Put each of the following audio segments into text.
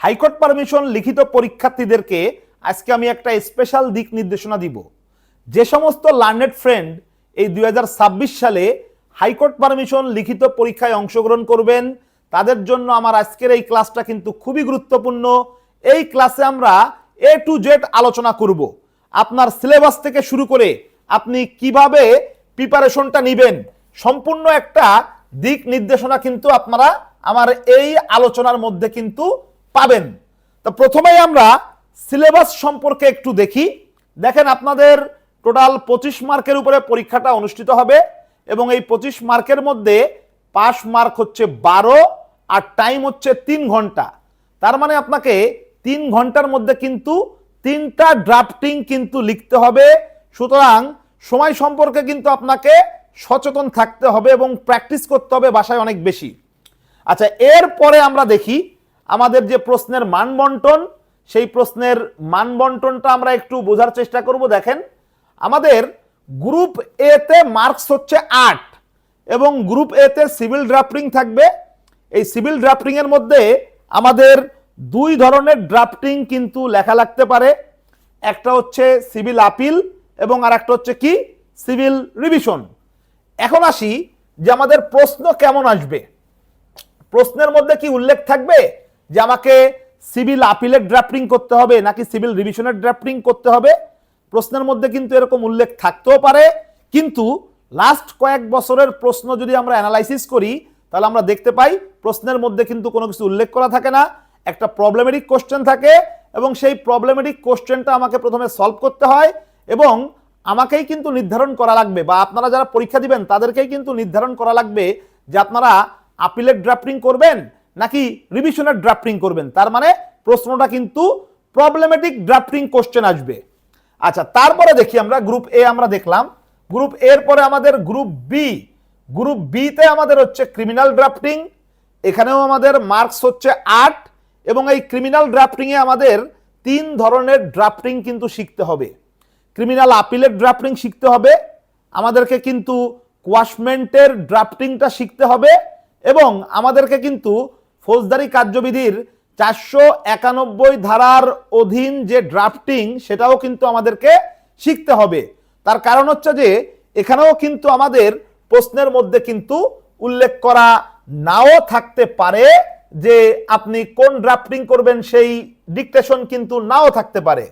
High court permission লিখিত পরীক্ষার্থীদেরকে আজকে আমি একটা স্পেশাল দিক নির্দেশনা দিব। যে সমস্ত লার্নেড ফ্রেন্ড এই 2026 সালে হাইকোর্ট পারমিশন লিখিত পরীক্ষায় অংশগ্রহণ করবেন তাদের জন্য আমার আজকের এই ক্লাসটা কিন্তু খুবই গুরুত্বপূর্ণ। এই ক্লাসে আমরা A to Z আলোচনা করব। আপনার সিলেবাস থেকে শুরু করে আপনি কিভাবে প্রিপারেশনটা নেবেন সম্পূর্ণ একটা দিক নির্দেশনা কিন্তু আপনারা আমার এই আলোচনার মধ্যে কিন্তু পাবেন। তো প্রথমেই আমরা সিলেবাস সম্পর্কে একটু দেখি। দেখেন, আপনাদের টোটাল 25 মার্কের উপরে পরীক্ষাটা অনুষ্ঠিত হবে এবং এই 25 মার্কের মধ্যে পাস মার্ক হচ্ছে 12 আর টাইম হচ্ছে 3 ঘন্টা। তার মানে আপনাকে 3 ঘন্টার মধ্যে কিন্তু 3টা ড্রাফটিং কিন্তু লিখতে হবে। সুতরাং সময় সম্পর্কে কিন্তু আপনাকে সচেতন থাকতে হবে এবং প্র্যাকটিস করতে হবে বাসায় অনেক বেশি। আচ্ছা, এরপরে আমরা দেখি আমাদের যে প্রশ্নের মান বন্টন, সেই প্রশ্নের মান বন্টনটা আমরা একটু বোঝার চেষ্টা করব। দেখেন, আমাদের গ্রুপ এ তে মার্কস হচ্ছে 8 এবং গ্রুপ এ তে সিভিল ড্রাফটিং থাকবে। এই সিভিল ড্রাফটিং এর মধ্যে আমাদের 2 ধরনের ড্রাফটিং কিন্তু লেখা লাগতে পারে। একটা হচ্ছে সিভিল আপিল এবং আরেকটা হচ্ছে কি সিভিল রিভিশন। এখন আসি যে আমাদের প্রশ্ন কেমন আসবে। প্রশ্নের মধ্যে কি উল্লেখ থাকবে যে আমাকে সিভিল আপিলের ড্রাফটিং করতে হবে নাকি সিভিল রিভিশনের ড্রাফটিং করতে হবে? প্রশ্নের মধ্যে কিন্তু এরকম উল্লেখ থাকতেও পারে, কিন্তু লাস্ট কয়েক বছরের প্রশ্ন যদি আমরা অ্যানালাইসিস করি তাহলে আমরা দেখতে পাই প্রশ্নের মধ্যে কিন্তু কোনো কিছু উল্লেখ করা থাকে না। একটা প্রবলেমেটিক কোশ্চেন থাকে এবং সেই প্রবলেমেটিক কোশ্চেনটা আমাকে প্রথমে সলভ করতে হয় এবং আমাকেই কিন্তু নির্ধারণ করা লাগবে, বা আপনারা যারা পরীক্ষা দিবেন তাদেরকেই কিন্তু নির্ধারণ করা লাগবে যে আপনারা আপিলের ড্রাফটিং করবেন নাকি রিভিশনের ড্রাফটিং করবেন। তার মানে প্রশ্নটা কিন্তু প্রবলেমেটিক ড্রাফটিং কোশ্চেন আসবে। আচ্ছা, তারপরে দেখি আমরা গ্রুপ এ আমরা দেখলাম। গ্রুপ এর পরে আমাদের গ্রুপ বি। গ্রুপ বি তে আমাদের হচ্ছে ক্রিমিনাল ড্রাফটিং। এখানেও আমাদের মার্কস হচ্ছে 8 এবং এই ক্রিমিনাল ড্রাফটিং এ আমাদের 3 ধরনের ড্রাফটিং কিন্তু শিখতে হবে। ক্রিমিনাল আপিলের ড্রাফটিং শিখতে হবে, আমাদেরকে কিন্তু কোয়াশমেন্টের ড্রাফটিংটা শিখতে হবে এবং আমাদেরকে কিন্তু ফৌজদারি কার্যবিধির 491 ধারার অধীন যে ড্রাফটিং সেটাও কিন্তু আমাদেরকে শিখতে হবে। তার কারণ হচ্ছে যে এখানেও কিন্তু আমাদের প্রশ্নের মধ্যে কিন্তু উল্লেখ করা নাও থাকতে পারে যে আপনি কোন ড্রাফটিং করবেন, সেই ডিকটেশন কিন্তু নাও থাকতে পারে।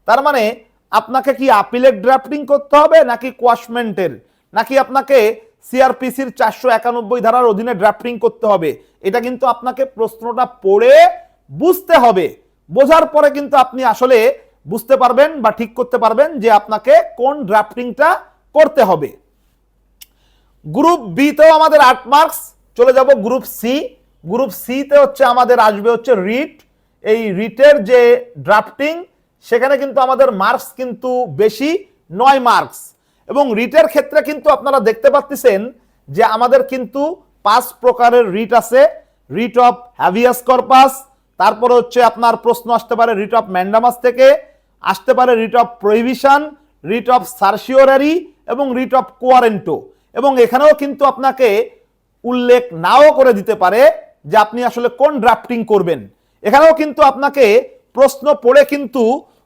তার মানে আপনাকে কি আপিলের ড্রাফটিং করতে হবে নাকি কোয়াশমেন্টের, নাকি আপনাকে সিআরপিসির 491 ধারার অধীনে ড্রাফটিং করতে হবে, এটা কিন্তু আপনাকে প্রশ্নটা পড়ে বুঝতে হবে। বোঝার পরে কিন্তু আপনি আসলে বুঝতে পারবেন বা ঠিক করতে পারবেন যে আপনাকে কোন ড্রাফটিংটা করতে হবে। গ্রুপ বি তেও আমাদের 8 মার্কস। চলে যাব গ্রুপ সি। গ্রুপ সি তে হচ্ছে আমাদের আসবে হচ্ছে রিট। এই রিটের যে ড্রাফটিং সেখানে কিন্তু আমাদের মার্কস কিন্তু বেশি, 9 মার্কস। এবং রিটের ক্ষেত্রে কিন্তু আপনারা দেখতে পাচ্ছেন যে আমাদের কিন্তু 5 প্রকারের রিট আছে। রিট অফ হ্যাভিয়াস কর্পাস, তারপরে হচ্ছে আপনার প্রশ্ন আসতে পারে রিট অফ ম্যান্ডামাস থেকে, আসতে পারে writ of prohibition, writ of certiorari এবং রিট অফ কোয়ারেন্টো। এবং এখানেও কিন্তু আপনাকে উল্লেখ নাও করে দিতে পারে যে আপনি আসলে কোন ড্রাফটিং করবেন। এখানেও কিন্তু আপনাকে প্রশ্ন পড়ে কিন্তু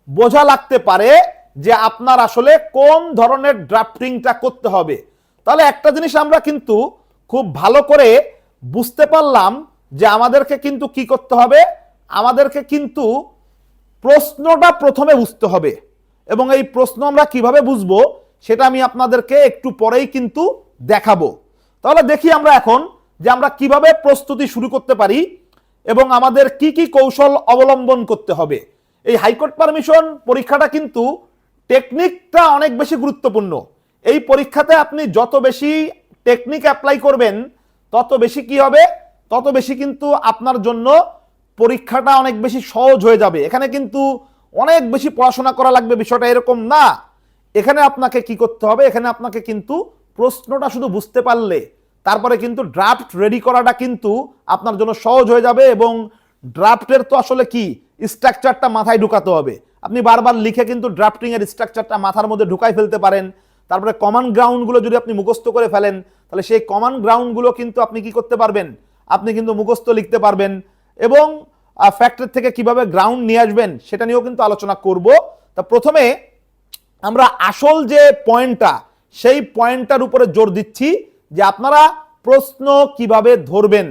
বোঝা লাগতে পারে যে আপনার আসলে কোন ধরনের ড্রাফটিংটা করতে হবে। তাহলে একটা জিনিস আমরা কিন্তু খুব ভালো করে বুঝতে পারলাম যে আমাদেরকে কিন্তু কি করতে হবে, আমাদেরকে কিন্তু প্রশ্নটা প্রথমে বুঝতে হবে এবং এই প্রশ্ন আমরা কিভাবে বুঝবো সেটা আমি আপনাদেরকে একটু পরেই কিন্তু দেখাবো। তাহলে দেখি আমরা এখন যে আমরা কিভাবে প্রস্তুতি শুরু করতে পারি এবং আমাদের কি কি কৌশল অবলম্বন করতে হবে। এই হাইকোর্ট পারমিশন পরীক্ষাটা কিন্তু টেকনিকটা অনেক বেশি গুরুত্বপূর্ণ। এই পরীক্ষাতে আপনি যত বেশি টেকনিক অ্যাপ্লাই করবেন তত বেশি কি হবে, তত বেশি কিন্তু আপনার জন্য পরীক্ষাটা অনেক বেশি সহজ হয়ে যাবে। এখানে কিন্তু অনেক বেশি পড়াশোনা করা লাগবে, বিষয়টা এরকম না। এখানে আপনাকে কি করতে হবে, এখানে আপনাকে কিন্তু প্রশ্নটা শুধু বুঝতে পারলে তারপরে কিন্তু ড্রাফট রেডি করাটা কিন্তু আপনার জন্য সহজ হয়ে যাবে। এবং ড্রাফটের তো আসলে কি স্ট্রাকচারটা মাথায় ঢুকাতে হবে। আপনি বারবার লিখে কিন্তু ড্রাফটিং এর স্ট্রাকচারটা মাথার মধ্যে ঢুকাই ফেলতে পারেন। তারপরে কমন গ্রাউন্ডগুলো যদি আপনি মুখস্থ করে ফেলেন তাহলে সেই কমন গ্রাউন্ডগুলো কিন্তু আপনি কি করতে পারবেন, আপনি কিন্তু মুখস্থ লিখতে পারবেন। এবং ফ্যাক্টরি থেকে কিভাবে গ্রাউন্ড নিয়ে আসবেন সেটা নিয়েও কিন্তু আলোচনা করব। তা প্রথমে আমরা আসল যে পয়েন্টটা, সেই পয়েন্টটার উপরে জোর দিচ্ছি যে আপনারা প্রশ্ন কিভাবে ধরবেন,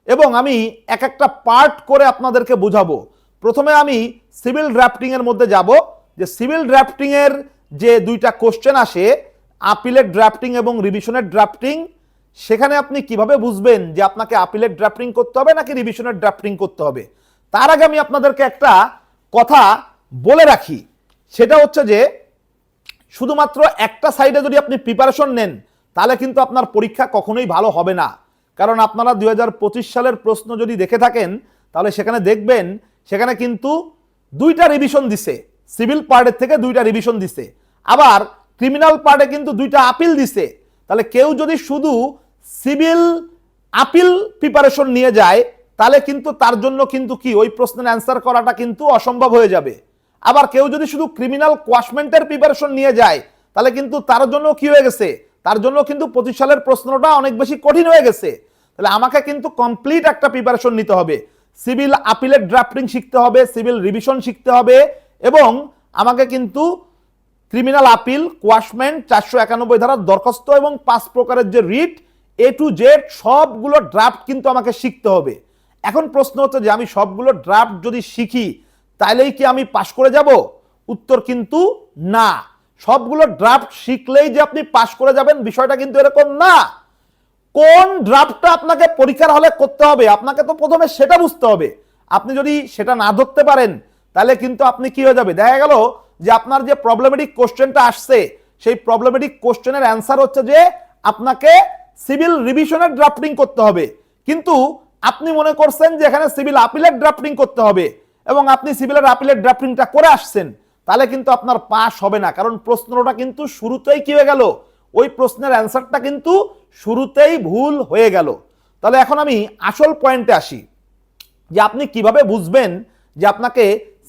এবং আমি এক একটা পার্ট করে আপনাদেরকে বুঝাবো। প্রথমে আমি সিভিল ড্রাফটিং এর মধ্যে যাব, যে সিভিল ড্রাফটিং এর যে দুইটা কোশ্চেন আসে, আপিলের ড্রাফটিং এবং রিভিশনের ড্রাফটিং, সেখানে আপনি কিভাবে বুঝবেন যে আপনাকে আপিলের ড্রাফটিং করতে হবে নাকি রিভিশনের ড্রাফটিং করতে হবে। তার আগে আমি আপনাদেরকে একটা কথা বলে রাখি, সেটা হচ্ছে যে শুধুমাত্র একটা সাইডে যদি আপনি প্রিপারেশন নেন তাহলে কিন্তু আপনার পরীক্ষা কখনোই ভালো হবে না। কারণ আপনারা 2025 সালের প্রশ্ন যদি দেখে থাকেন তাহলে সেখানে দেখবেন সেখানে কিন্তু দুইটা রিভিশন দিছে, সিভিল পার্টের থেকে দুইটা রিভিশন দিছে, আবার ক্রিমিনাল পার্টে কিন্তু দুইটা আপিল দিছে। তাহলে কেউ যদি শুধু সিভিল আপিল প্রিপারেশন নিয়ে যায় তাহলে কিন্তু তার জন্য কিন্তু কি ওই প্রশ্নের অ্যান্সার করাটা কিন্তু অসম্ভব হয়ে যাবে। আবার কেউ যদি শুধু ক্রিমিনাল কোয়াশমেন্টের প্রিপারেশন নিয়ে যায় তাহলে কিন্তু তার জন্য কি হয়ে গেছে, তার জন্য কিন্তু 25 সালের প্রশ্নটা অনেক বেশি কঠিন হয়ে গেছে। তাহলে আমাকে কিন্তু কমপ্লিট একটা প্রিপারেশন নিতে হবে, সিভিল আপিলের ড্রাফটিং শিখতে হবে, সিভিল রিভিশন শিখতে হবে, এবং আমাকে কিন্তু ক্রিমিনাল আপিল, কোয়াশমেন্ট, 491 ধারার দরখাস্ত এবং 5 প্রকারের যে রিট A to Z সবগুলো ড্রাফট কিন্তু আমাকে শিখতে হবে। এখন প্রশ্ন হচ্ছে যে আমি সবগুলো ড্রাফট যদি শিখি তাইলেই কি আমি পাশ করে যাব? উত্তর কিন্তু না। সবগুলো ড্রাফট শিখলেই যে আপনি পাশ করে যাবেন বিষয়টা কিন্তু এরকম না। কোন ড্রাফটটা আপনাকে পরীক্ষার হলে করতে হবে আপনাকে তো প্রথমে সেটা বুঝতে হবে। আপনি যদি সেটা না ধরতে পারেন তাহলে কিন্তু আপনি কি হয়ে যাবে, দেখা গেল যে আপনার যে প্রবলেমেটিক কোশ্চেনটা আসছে সেই প্রবলেমেটিক কোশ্চেনের অ্যান্সার হচ্ছে যে আপনাকে সিভিল রিভিশনের ড্রাফটিং করতে হবে, কিন্তু আপনি মনে করছেন যে এখানে সিভিল আপিলের ড্রাফটিং করতে হবে এবং আপনি সিভিলের আপিলের ড্রাফটিংটা করে আসছেন, তাহলে কিন্তু আপনার পাস হবে না। কারণ প্রশ্নটা কিন্তু শুরুতেই কি হয়ে গেল, ওই প্রশ্নের অ্যান্সারটা কিন্তু শুরুতেই ভুল হয়ে গেল। তাহলে এখন আমি আসল পয়েন্টে আসি, যে আপনি কিভাবে বুঝবেন যে আপনাকে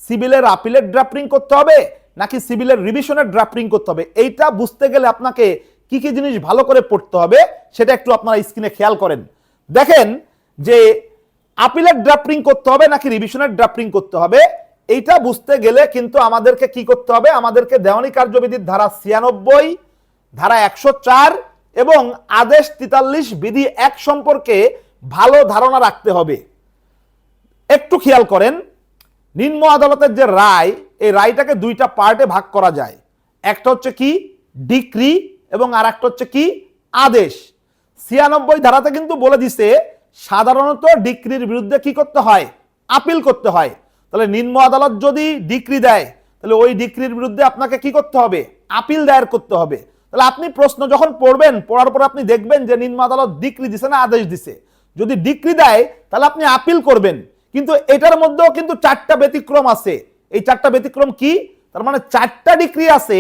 সিভিলের আপিলের ড্রাফটিং করতে হবে নাকি সিভিলের রিভিশনের ড্রাফটিং করতে হবে। এইটা বুঝতে গেলে আপনাকে কি কি জিনিস ভালো করে পড়তে হবে সেটা একটু আপনারা স্ক্রিনে খেয়াল করেন। দেখেন যে আপিলের ড্রাফটিং করতে হবে নাকি রিভিশনের ড্রাফটিং করতে হবে, এইটা বুঝতে গেলে কিন্তু আমাদেরকে কি করতে হবে, আমাদেরকে দেওয়ানি কার্যবিধির ধারা 96, ধারা 104 এবং আদেশ 43 বিধি 1 সম্পর্কে ভালো ধারণা রাখতে হবে। একটু খেয়াল করেন, নিম্ন আদালতের যে রায়, এই রায়টাকে দুইটা পার্টে ভাগ করা যায়। একটা হচ্ছে কি ডিক্রি এবং আর একটা হচ্ছে কি আদেশ। 96 ধারাতে কিন্তু বলে দিছে সাধারণত ডিক্রির বিরুদ্ধে কি করতে হয়, আপিল করতে হয়। তাহলে নিম্ন আদালত যদি ডিক্রি দেয় তাহলে ওই ডিক্রির বিরুদ্ধে আপনাকে কি করতে হবে, আপিল দায়ের করতে হবে। তাহলে আপনি প্রশ্ন যখন পড়বেন, পড়ার পর আপনি দেখবেন যে নিম্ন আদালত ডিক্রি দিছে না আদেশ দিছে। যদি ডিক্রি দেয় তাহলে আপনি আপিল করবেন, কিন্তু এটার মধ্যেও কিন্তু 4টা ব্যতিক্রম আছে। এই 4টা ব্যতিক্রম কি, তার মানে 4টা ডিক্রি আছে,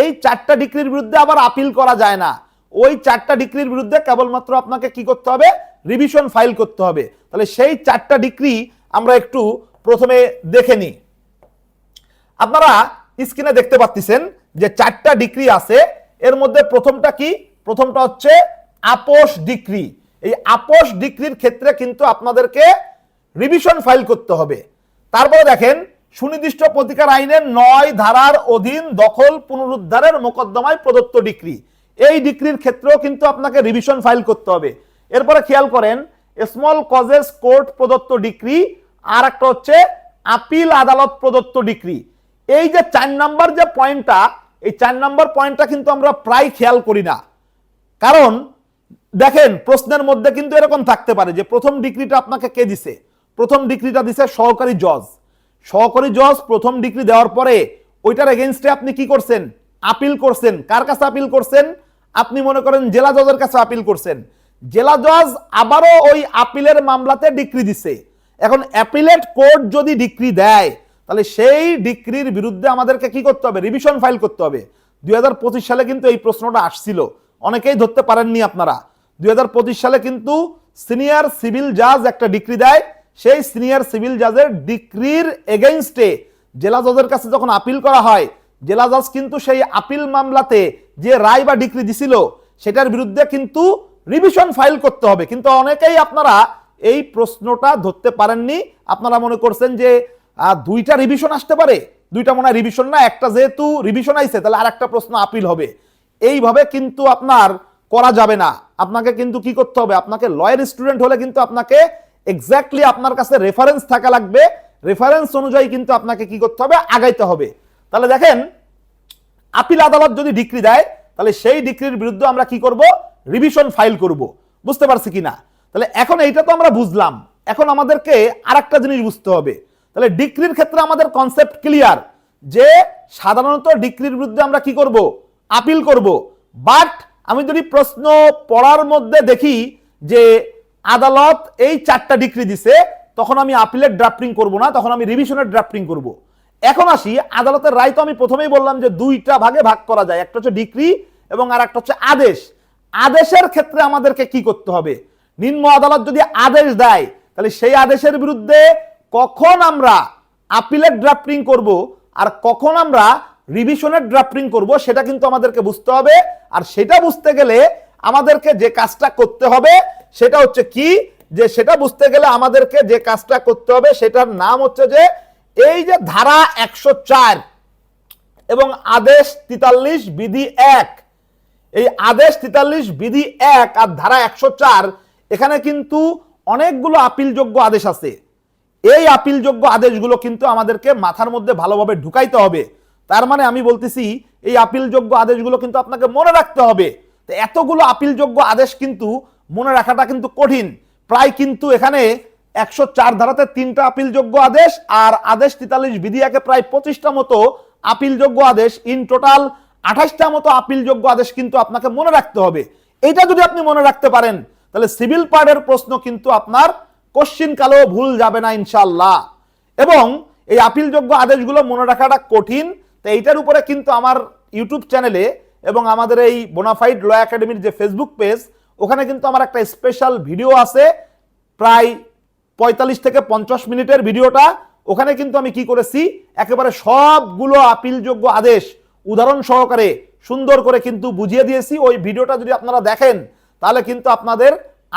এই 4টা ডিক্রির বিরুদ্ধে আবার আপিল করা যায় না। ওই 4টা ডিক্রির বিরুদ্ধে কেবলমাত্র আপনাকে কি করতে হবে, রিভিশন ফাইল করতে হবে। তাহলে সেই 4টা ডিক্রি আমরা একটু প্রথমে দেখে নিই। আপনারা স্ক্রিনে দেখতে পাচ্ছেন যে 4টা ডিক্রি আছে, এর মধ্যে প্রথমটা কি, প্রথমটা হচ্ছে আপোষ ডিক্রি। এই আপোষ ডিক্রির ক্ষেত্রে কিন্তু আপনাদেরকে রিভিশন ফাইল করতে হবে। তারপরে দেখেন সুনির্দিষ্ট প্রতিকার আইনের 9 ধারার অধীন দখল পুনরুদ্ধারের মোকদ্দমায় প্রদত্ত ডিক্রি, এই ডিক্রির ক্ষেত্রেও কিন্তু আপনাকে রিভিশন ফাইল করতে হবে। এরপরে খেয়াল করেন স্মল কজেস কোর্ট প্রদত্ত ডিক্রি, আর একটা হচ্ছে আপিল আদালত প্রদত্ত ডিক্রি। এই যে 4 নাম্বার যে পয়েন্টটা, এই 4 নাম্বার পয়েন্টটা কিন্তু আমরা প্রায় খেয়াল করি না। কারণ দেখেন প্রশ্নের মধ্যে কিন্তু এরকম থাকতে পারে যে প্রথম ডিক্রিটা আপনাকে কে দিছে, প্রথম ডিক্রিটা দিছে সহকারী জজ। সহকারী জজ প্রথম ডিক্রি দেওয়ার পরে ওইটার এগেইনস্টে আপনি কি করছেন, আপিল করছেন। কার কাছে আপিল করছেন, আপনি মনে করেন জেলা জজের কাছে আপিল করছেন। জেলা জজ আবারও ওই আপিলের মামলাতে ডিক্রি দিছে। এখন অ্যাপিলেট কোর্ট যদি ডিক্রি দেয় তাহলে সেই ডিক্রির বিরুদ্ধে আমাদেরকে কি করতে হবে, রিভিশন ফাইল করতে হবে। 2025 সালে কিন্তু এই প্রশ্নটা আসছিল, অনেকেই ধরতে পারেননি আপনারা। 2025 সালে কিন্তু সিনিয়র সিভিল জাজ একটা ডিক্রি দেয়, সেই সিনিয়র সিভিল জাজের ডিক্রির এগেইনস্টে জেলা জজের কাছে যখন আপিল করা হয়, জেলা জজ কিন্তু সেই আপিল মামলাতে যে রায় বা ডিক্রি দিছিল সেটার বিরুদ্ধে কিন্তু রিভিশন ফাইল করতে হবে। কিন্তু অনেকেই আপনারা এই প্রশ্নটা ধরতে পারেননি, আপনারা মনে করছেন যে দুইটা রিভিশন আসতে পারে, দুইটা মনে হয় রিভিশন না, একটা যেহেতু রিভিশন আইছে তাহলে আর একটা প্রশ্ন আপিল হবে, এইভাবে কিন্তু আপনার করা যাবে না। আপনাকে কিন্তু কি করতে হবে, আপনাকে লয়ের স্টুডেন্ট হলে কিন্তু আপনাকে এক্স্যাক্টলি আপনার কাছে রেফারেন্স থাকা লাগবে, রেফারেন্স অনুযায়ী কিন্তু আপনাকে কি করতে হবে, আগাইতে হবে। তাহলে দেখেন, আপিল আদালত যদি ডিক্রি দেয় তাহলে সেই ডিক্রির বিরুদ্ধে আমরা কি করব, রিভিশন ফাইল করব। বুঝতে পারছি কিনা? তাহলে এখন এইটা তো আমরা বুঝলাম, এখন আমাদেরকে আরেকটা জিনিস বুঝতে হবে। তাহলে ডিক্রির ক্ষেত্রে আমাদের কনসেপ্ট ক্লিয়ার যে সাধারণত ডিক্রির বিরুদ্ধে আমরা কি করব, আপিল করব। বাট আমি যদি প্রশ্ন পড়ার মধ্যে দেখি যে আদালত এই 4টা ডিক্রি দিছে, তখন আমি আপিলের ড্রাফটিং করব না, তখন আমি রিভিশনের ড্রাফটিং করব। এখন আসি, আদালতের রায় তো আমি প্রথমেই বললাম যে দুইটা ভাগে ভাগ করা যায়, একটা হচ্ছে ডিক্রি এবং আর একটা হচ্ছে আদেশ। আদেশের ক্ষেত্রে আমাদেরকে কি করতে হবে, নিম্ন আদালত যদি আদেশ দেয় তাহলে সেই আদেশের বিরুদ্ধে কখন আমরা আপিলের ড্রাফটিং করব আর কখন আমরা রিভিশনের ড্রাফটিং করব সেটা কিন্তু আমাদেরকে বুঝতে হবে। আর সেটা বুঝতে গেলে আমাদেরকে যে কাজটা করতে হবে সেটা হচ্ছে কি, যে সেটা বুঝতে গেলে আমাদেরকে যে কাজটা করতে হবে সেটার নাম হচ্ছে যে এই যে ধারা 104 এবং আদেশ 43 বিধি 1, এই আদেশ 43 বিধি 1 আর ধারা 104, এখানে কিন্তু অনেকগুলো আপিলযোগ্য আদেশ আছে। এই আপিলযোগ্য আদেশগুলো কিন্তু আমাদেরকে মাথার মধ্যে ভালোভাবে ঢুকাইতে হবে। তার মানে আমি বলতেছি এই আপিলযোগ্য আদেশগুলো কিন্তু আপনাকে মনে রাখতে হবে। তো এতগুলো আপিলযোগ্য আদেশ কিন্তু মনে রাখাটা কিন্তু কঠিন। প্রায় কিন্তু এখানে 104 ধারাতে 3টা আপিলযোগ্য আদেশ আর আদেশ 43 বিধি 1-এ প্রায় 25টা মতো আপিলযোগ্য আদেশ, ইন টোটাল 28টা মতো আপিলযোগ্য আদেশ কিন্তু আপনাকে মনে রাখতে হবে। এটা যদি আপনি মনে রাখতে পারেন তাহলে সিভিল পার্টের প্রশ্ন কিন্তু আপনার কোশ্চিন কালেও ভুল যাবে না ইনশাআল্লাহ। এবং এই আপিলযোগ্য আদেশগুলো মনে রাখাটা কঠিন, তো এইটার উপরে কিন্তু আমার ইউটিউব চ্যানেলে এবং আমাদের এই বোনাফাইড ল একাডেমির যে ফেসবুক পেজ, ওখানে কিন্তু আমার একটা স্পেশাল ভিডিও আছে, প্রায় 45 থেকে 50 মিনিটের ভিডিওটা। ওখানে কিন্তু আমি কি করেছি, একেবারে সবগুলো আপিলযোগ্য আদেশ উদাহরণ সহকারে সুন্দর করে কিন্তু বুঝিয়ে দিয়েছি। ওই ভিডিওটা যদি আপনারা দেখেন তাহলে কিন্তু আপনাদের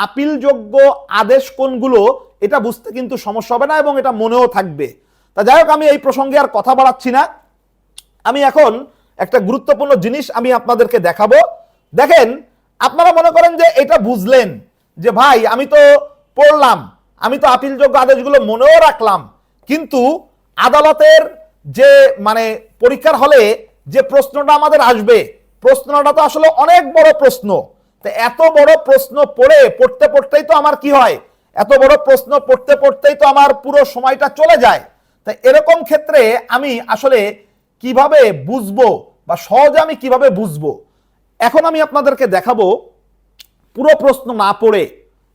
আপিলযোগ্য আদেশ কোনগুলো এটা বুঝতে কিন্তু সমস্যা হবে না এবং এটা মনেও থাকবে। তা যাই হোক, আমি এই প্রসঙ্গে আর কথা বাড়াচ্ছি না। আমি এখন একটা গুরুত্বপূর্ণ জিনিস আমি আপনাদেরকে দেখাবো। দেখেন, আপনারা মনে করেন যে এটা বুঝলেন যে ভাই আমি তো পড়লাম, আমি তো আপিলযোগ্য আদেশগুলো মনেও রাখলাম, কিন্তু আদালতের যে মানে পরীক্ষার হলে যে প্রশ্নটা আমাদের আসবে, প্রশ্নটা তো আসলে অনেক বড় প্রশ্ন। তো এত বড় প্রশ্ন পড়তে পড়তেই তো আমার কি হয়, এত বড় প্রশ্ন পড়তে পড়তেই তো আমার পুরো সময়টা চলে যায়। তাই এরকম ক্ষেত্রে আমি আসলে কিভাবে বুঝবো বা সহজে আমি কিভাবে বুঝবো, এখন আমি আপনাদেরকে দেখাবো। পুরো প্রশ্ন না পড়ে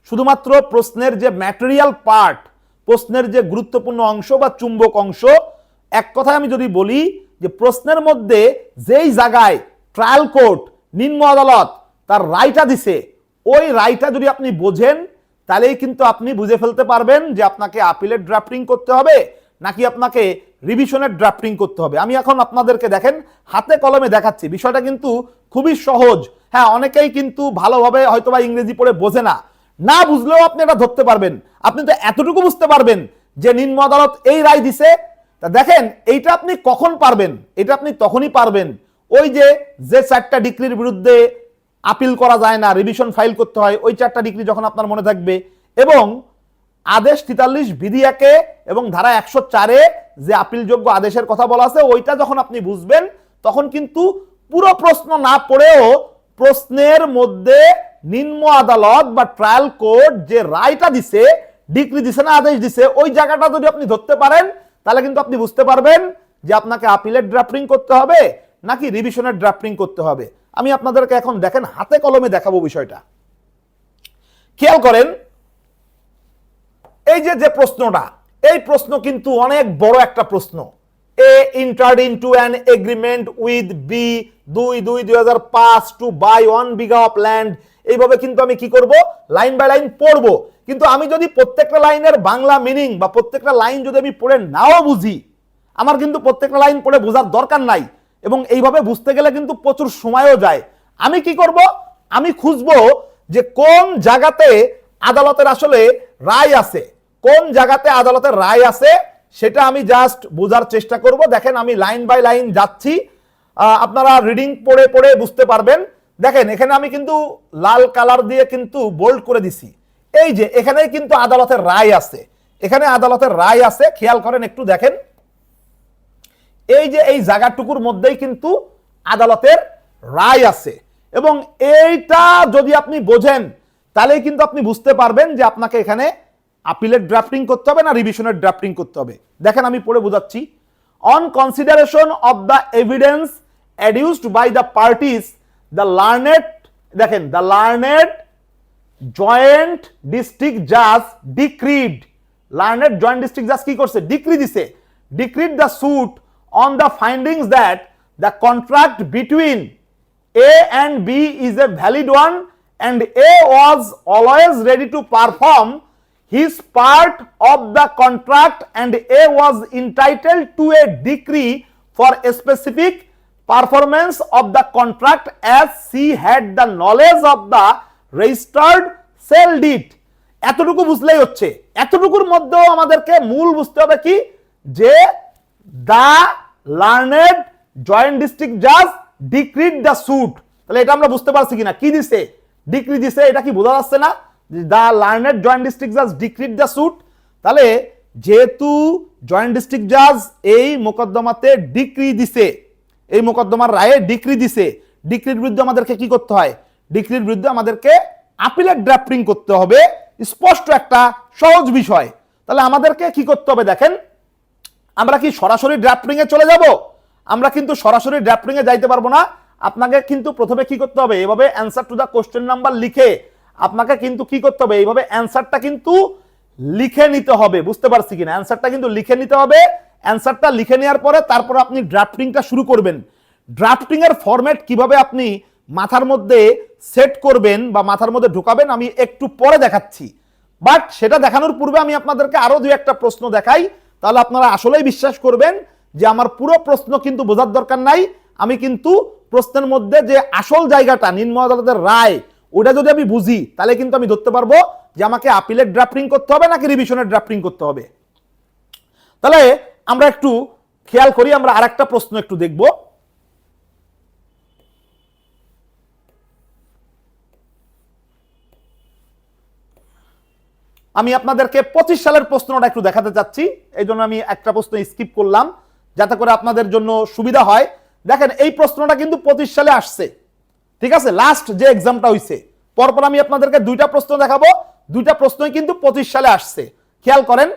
শুধুমাত্র প্রশ্নের যে ম্যাটেরিয়াল পার্ট, প্রশ্নের যে গুরুত্বপূর্ণ অংশ বা চুম্বক অংশ, এক কথায় আমি যদি বলি যে প্রশ্নের মধ্যে যেই জায়গায় ট্রায়াল কোর্ট, নিম্ন আদালত তার রায়টা দিছে, ওই রায়টা যদি আপনি বোঝেন তাহলেই কিন্তু আপনি বুঝে ফেলতে পারবেন যে আপনাকে আপিলের ড্রাফটিং করতে হবে নাকি আপনাকে রিভিশনের ড্রাফটিং করতে হবে। আমি এখন আপনাদেরকে দেখেন হাতে কলমে দেখাচ্ছি, বিষয়টা কিন্তু খুবই সহজ। হ্যাঁ, অনেকেই কিন্তু ভালোভাবে হয়তোবা ইংরেজি পড়ে বোঝে না, না বুঝলেও আপনি এটা ধরতে পারবেন। আপনি তো এতটুকু বুঝতে পারবেন যে নিম্ন আদালত এই রায় দিছে। তা দেখেন, এইটা আপনি কখন পারবেন, এটা আপনি তখনই পারবেন ওই যে 4টা ডিক্রির বিরুদ্ধে আপিল করা যায় না, রিভিশন ফাইল করতে হয়, ওই 4টা ডিক্রি যখন আপনার মনে থাকবে এবং আদেশ 43 বিধি 1-এ এবং ধারা 104-এ যে আপিলযোগ্য আদেশের কথা বলা আছে ওইটা যখন আপনি বুঝবেন, তখন কিন্তু পুরো প্রশ্ন না পড়েও প্রশ্নের মধ্যে নিম্ন আদালত বা ট্রায়াল কোর্ট যে রায়টা দিছে, ডিক্রি দিছে না আদেশ দিছে, ওই জায়গাটা যদি আপনি ধরতে পারেন তাহলে কিন্তু আপনি বুঝতে পারবেন যে আপনাকে আপিলের ড্রাফটিং করতে হবে নাকি রিভিশনের ড্রাফটিং করতে হবে। আমি আপনাদেরকে এখন দেখেন হাতে কলমে দেখাবো বিষয়টা। খেয়াল করেন, এই যে প্রশ্নটা, এই প্রশ্ন কিন্তু অনেক বড় একটা প্রশ্ন। এ entered into an agreement with B 2/2/2005 to buy 1 bigha of land. এইভাবে কিন্তু আমি কি করব, লাইন বাই লাইন পড়বো। কিন্তু আমি যদি প্রত্যেকটা লাইনের বাংলা মিনিং বা প্রত্যেকটা লাইন যদি আমি পড়ে নাও বুঝি, আমার কিন্তু প্রত্যেকটা লাইন পড়ে বোঝার দরকার নাই এবং এইভাবে বুঝতে গেলে কিন্তু প্রচুর সময়ও যায়। আমি কি করব, আমি খুঁজবো যে কোন জায়গাতে আদালতের আসলে রায় আছে, কোন জায়গাতে আদালতের রায় আছে সেটা আমি জাস্ট বোঝার চেষ্টা করব। দেখেন আমি লাইন বাই লাইন যাচ্ছি, আপনারা রিডিং পড়ে পড়ে বুঝতে পারবেন। দেখেন এখানে আমি কিন্তু লাল কালার দিয়ে কিন্তু বোল্ড করে দিছি, এই যে এখানে কিন্তু আদালতের রায় আছে, এখানে আদালতের রায় আছে, খেয়াল করেন একটু দেখেন, এই যে এই জায়গাটুকুর মধ্যেই কিন্তু আদালতের রায় আছে। এবং এইটা যদি আপনি বোঝেন তাহলে কিন্তু আপনি বুঝতে পারবেন যে আপনাকে এখানে আপিলের ড্রাফটিং করতে হবে না রিভিশনের ড্রাফটিং করতে হবে। দেখেন আমি পড়ে বোঝাচ্ছি। On consideration of the evidence adduced by the parties the learned, দেখেন দ্য লার্নেড জয়েন্ট ডিস্ট্রিক্ট জাজ ডিক্রিড, লার্নেড জয়েন্ট ডিস্ট্রিক্ট জাজ কি করছে? ডিক্রি দিছে, decreed the suit on the findings that the contract between A and B is a valid one and A was always ready to perform his part of the contract and A was entitled to a decree for a specific performance of the contract as she had the knowledge of the registered sale deed। এতটুকু বুঝলেই হচ্ছে। এতটুকুর মধ্যেও আমাদেরকে মূল বুঝতে হবে কি, যে দা লার্নেড জয়েন্ট ডিস্ট্রিক্ট জাজ ডিক্রিড দ্য সুট। তাহলে এটা আমরা বুঝতে পারছি কিনা, কি দিছে? ডিক্রি দিছে। এটা কি বোঝা যাচ্ছে না? দা লার্নেড জয়েন্ট ডিস্ট্রিক্ট জাজ ডিক্রিড দ্য সুট। তাহলে যেহেতু জয়েন্ট ডিস্ট্রিক্ট জাজ এই মোকদ্দমাতে ডিক্রি দিছে, এই মোকদ্দমার রায়ে ডিক্রি দিছে, ডিক্রির বিরুদ্ধে আমাদেরকে কি করতে হয়? ডিক্রির বিরুদ্ধে আমাদেরকে আপিলের ড্রাফটিং করতে হবে। স্পষ্ট একটা সহজ বিষয়। তাহলে আমাদেরকে কি করতে হবে দেখেন, আমরা কি সরাসরি ড্রাফটিং এ চলে যাব? আমরা কিন্তু সরাসরি ড্রাফটিং এ যাইতে পারবো না। আপনাকে কিন্তু প্রথমে কি করতে হবে, এভাবে answer to the question number লিখে আপনাকে কিন্তু কি করতে হবে, এইভাবে অ্যানসারটা কিন্তু লিখে নিতে হবে। বুঝতে পারছি কিনা? অ্যানসারটা কিন্তু লিখে নিতে হবে। অ্যানসারটা লিখে নেওয়ার পরে তারপর আপনি ড্রাফটিংটা শুরু করবেন। ড্রাফটিং এর ফরম্যাট কিভাবে আপনি মাথার মধ্যে সেট করবেন বা মাথার মধ্যে ঢোকাবেন আমি একটু পরে দেখাচ্ছি। বাট সেটা দেখানোর পূর্বে আমি আপনাদেরকে আরো দুই একটা প্রশ্ন দেখাই, তাহলে আপনারা আসলেই বিশ্বাস করবেন যে আমার পুরো প্রশ্ন কিন্তু বোঝার দরকার নাই। আমি কিন্তু প্রশ্নের মধ্যে যে আসল জায়গাটা নিম্ন আদালতের রায়, ওটা যদি আমি বুঝি তাহলে কিন্তু আমি ধরতে পারবো যে আমাকে আপিলের ড্রাফটিং করতে হবে নাকি রিভিশনের ড্রাফটিং করতে হবে। তাহলে আমরা একটু খেয়াল করি, আমরা আরেকটা প্রশ্ন একটু দেখব। আমি আপনাদেরকে 25 সালের প্রশ্নটা একটু দেখাতে চাচ্ছি, এই জন্য আমি একটা প্রশ্ন স্কিপ করলাম যাতে করে আপনাদের জন্য সুবিধা হয়। দেখেন এই প্রশ্নটা কিন্তু 25 সালে আসছে, ঠিক আছে, লাস্ট যে এক্সামটা হইছে। পরপর আমি আপনাদেরকে দুইটা প্রশ্ন দেখাবো, দুইটা প্রশ্নই কিন্তু 25 সালে আসছে। খেয়াল করেন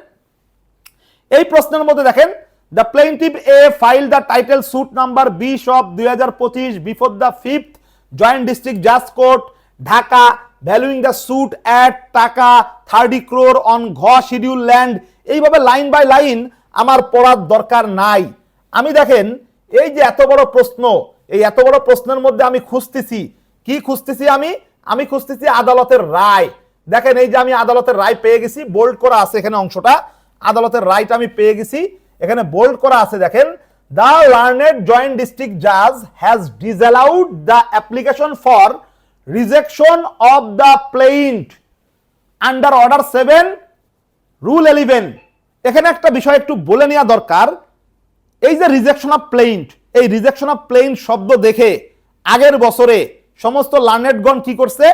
এই প্রশ্নের মধ্যে দেখেন, the plaintiff a file the title suit number 20 of 2025 before the 5th joint district জাজ court Dhaka valuing the suit at taka 30 crore on ঘ শিডিউল ল্যান্ড। এইভাবে লাইন বাই লাইন আমার পড়ার দরকার নাই। আমি দেখেন এই যে এত বড় প্রশ্ন, এই এত বড় প্রশ্নের মধ্যে আমি খুঁজতেছি কি খুঁজতেছি, আমি খুঁজতেছি আদালতের রায়। দেখেন এই যে আমি আদালতের রায় পেয়ে গেছি, বোল্ড করা আছে এখানে অংশটা, আদালতের রায়টা আমি পেয়ে গেছি, এখানে বোল্ড করা আছে। দেখেন দ্য লার্নেড জয়েন্ট ডিস্ট্রিক্ট জাজ has disallowed the application for rejection of the plaint under order 7 rule 11। এখানে একটা বিষয় একটু বলে নেওয়া দরকার। এই যে রিজেকশন অফ প্লেইন্ট, এই রিজেকশন অফ প্লেইন্ট শব্দ দেখে আগের বছরে সমস্ত লার্নেডগণ কি করছে,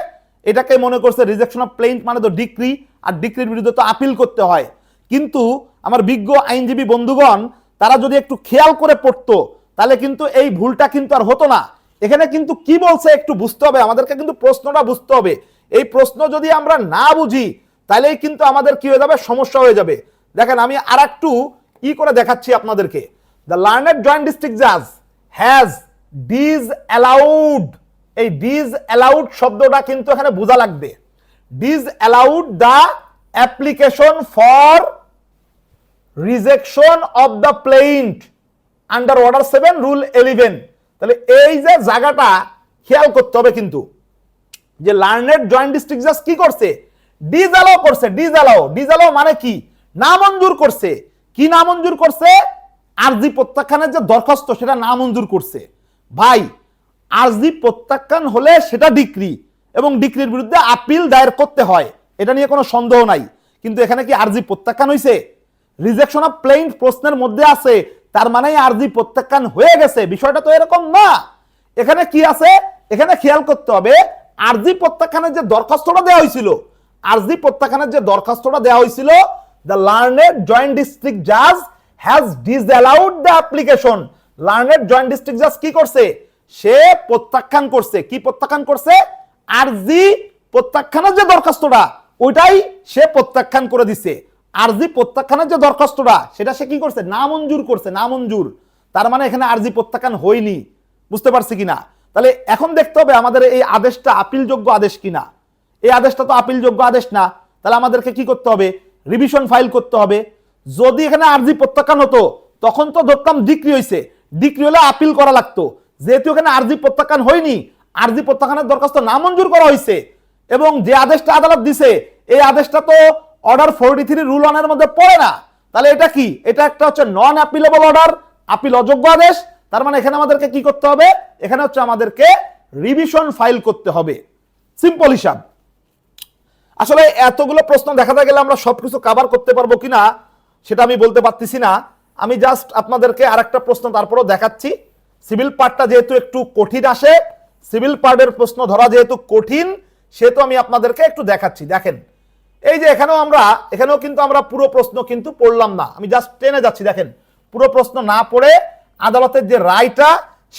এটাকে মনে করছে রিজেকশন অফ প্লেইন্ট মানে তো ডিক্রি, আর ডিক্রির বিরুদ্ধে তো আপিল করতে হয়। কিন্তু আমার বিজ্ঞ আইনজীবী বন্ধুগণ তারা যদি একটু খেয়াল করে পড়তো তাহলে কিন্তু এই ভুলটা কিন্তু আর হতো না। এখানে কিন্তু কি বলছে একটু বুঝতে হবে, আমাদেরকে কিন্তু প্রশ্নটা বুঝতে হবে। এই প্রশ্ন যদি আমরা না বুঝি তাহলেই কিন্তু আমাদের কি হয়ে যাবে, সমস্যা হয়ে যাবে। দেখেন আমি আর একটু করে দেখাচ্ছি আপনাদেরকে। দ্য লার্নেড জয়েন্ট ডিস্ট্রিক্ট জাজ হ্যাজ ডিসঅ্যালাউড, এই ডিসঅ্যালাউড শব্দটা কিন্তু এখানে বোঝা লাগবে। Disallowed the application for rejection of the plaint under order 7 rule 11। তাহলে এই যে জায়গাটা খেয়াল করতে হবে কিন্তু, যে লার্নেড জয়েন্ট ডিস্ট্রিক্ট জাজ কি করছে, ডিসঅ্যালাউ করছে। ডিসঅ্যালাউ মানে কি, নামঞ্জুর করছে। কি নামঞ্জুর করছে? আরজি প্রত্যাখ্যানের যে দরখাস্ত সেটা নামঞ্জুর করছে। ভাই আরজি প্রত্যাখ্যান হলে সেটা ডিক্রি, এবং ডিক্রির বিরুদ্ধে আপিল দায়ের করতে হয়, এটা নিয়ে কোনো সন্দেহ নাই। কিন্তু এখানে কি আরজি প্রত্যাখ্যান হয়েছে? রিজেকশন অফ প্লেইন প্রশ্নের মধ্যে আছে, তার মানে আরজি প্রত্যাখ্যান হয়ে গেছে, বিষয়টা তো এরকম না। এখানে কি আছে, এখানে খেয়াল করতে হবে আরজি প্রত্যাখ্যানের যে দরখাস্তটা দেওয়া হয়েছিল, আরজি প্রত্যাখ্যানের যে দরখাস্তটা দেওয়া হয়েছিল, দ্য লার্নেড জয়েন্ট ডিস্ট্রিক্ট জাজ has disallowed the application. Learned joint district জাজ কি করছে? সে প্রত্যাখ্যান করছে। কি প্রত্যাখ্যান করছে? আরজি প্রত্যাখ্যানের যে দরখাস্তটা ওইটাই সে প্রত্যাখ্যান করে দিছে। আরজি প্রত্যাখ্যানের যে দরখাস্তটা সেটা সে কি করছে? নামঞ্জুর করছে, নামঞ্জুর। তার মানে এখানে আরজি প্রত্যাখ্যান হয়নি। বুঝতে পারছি কিনা? তাহলে এখন দেখতে হবে আমাদের এই আদেশটা আপিলযোগ্য আদেশ কিনা। এই আদেশটা তো আপিলযোগ্য আদেশ না, তাহলে আমাদেরকে কি করতে হবে? রিভিশন ফাইল করতে হবে। যদি এখানে আরজি প্রত্যাখ্যান হতো তখন তো ধরতাম ডিক্রি হয়েছে, ডিক্রি হলে আপিল করা লাগতো। যেহেতু এখানে আরজি প্রত্যাখ্যান হয়নি, আরজি প্রত্যাখ্যানের দরখাস্ত নামঞ্জুর করা হয়েছে, এবং যে আদেশটা আদালত দিছে এই আদেশটা তো অর্ডার 43 রুল 1 এর মধ্যে পড়ে না। তাহলে এটা কি? এটা একটা হচ্ছে নন অ্যাপিলেবল অর্ডার, আপিল অযোগ্য আদেশ। তার মানে এখানে আমাদেরকে কি করতে হবে? এখানে হচ্ছে আমাদেরকে রিভিশন ফাইল করতে হবে। সিম্পল হিসাব। আসলে এতগুলো প্রশ্ন দেখাতে গেলে আমরা সবকিছু কভার করতে পারবো কিনা সেটা আমি বলতে পারতেছি না। আমি জাস্ট আপনাদেরকে আরেকটা প্রশ্ন তারপরও দেখাচ্ছি। সিভিল পার্টটা যেহেতু একটু কঠিন আসে, সিভিল পার্টের প্রশ্ন ধরা যেহেতু কঠিন, সেহেতু আমি আপনাদেরকে একটু দেখাচ্ছি। দেখেন, এই যে এখানেও কিন্তু আমরা পুরো প্রশ্ন কিন্তু পড়লাম না, আমি জাস্ট টেনে যাচ্ছি। দেখেন, পুরো প্রশ্ন না পড়ে আদালতের যে রায়টা,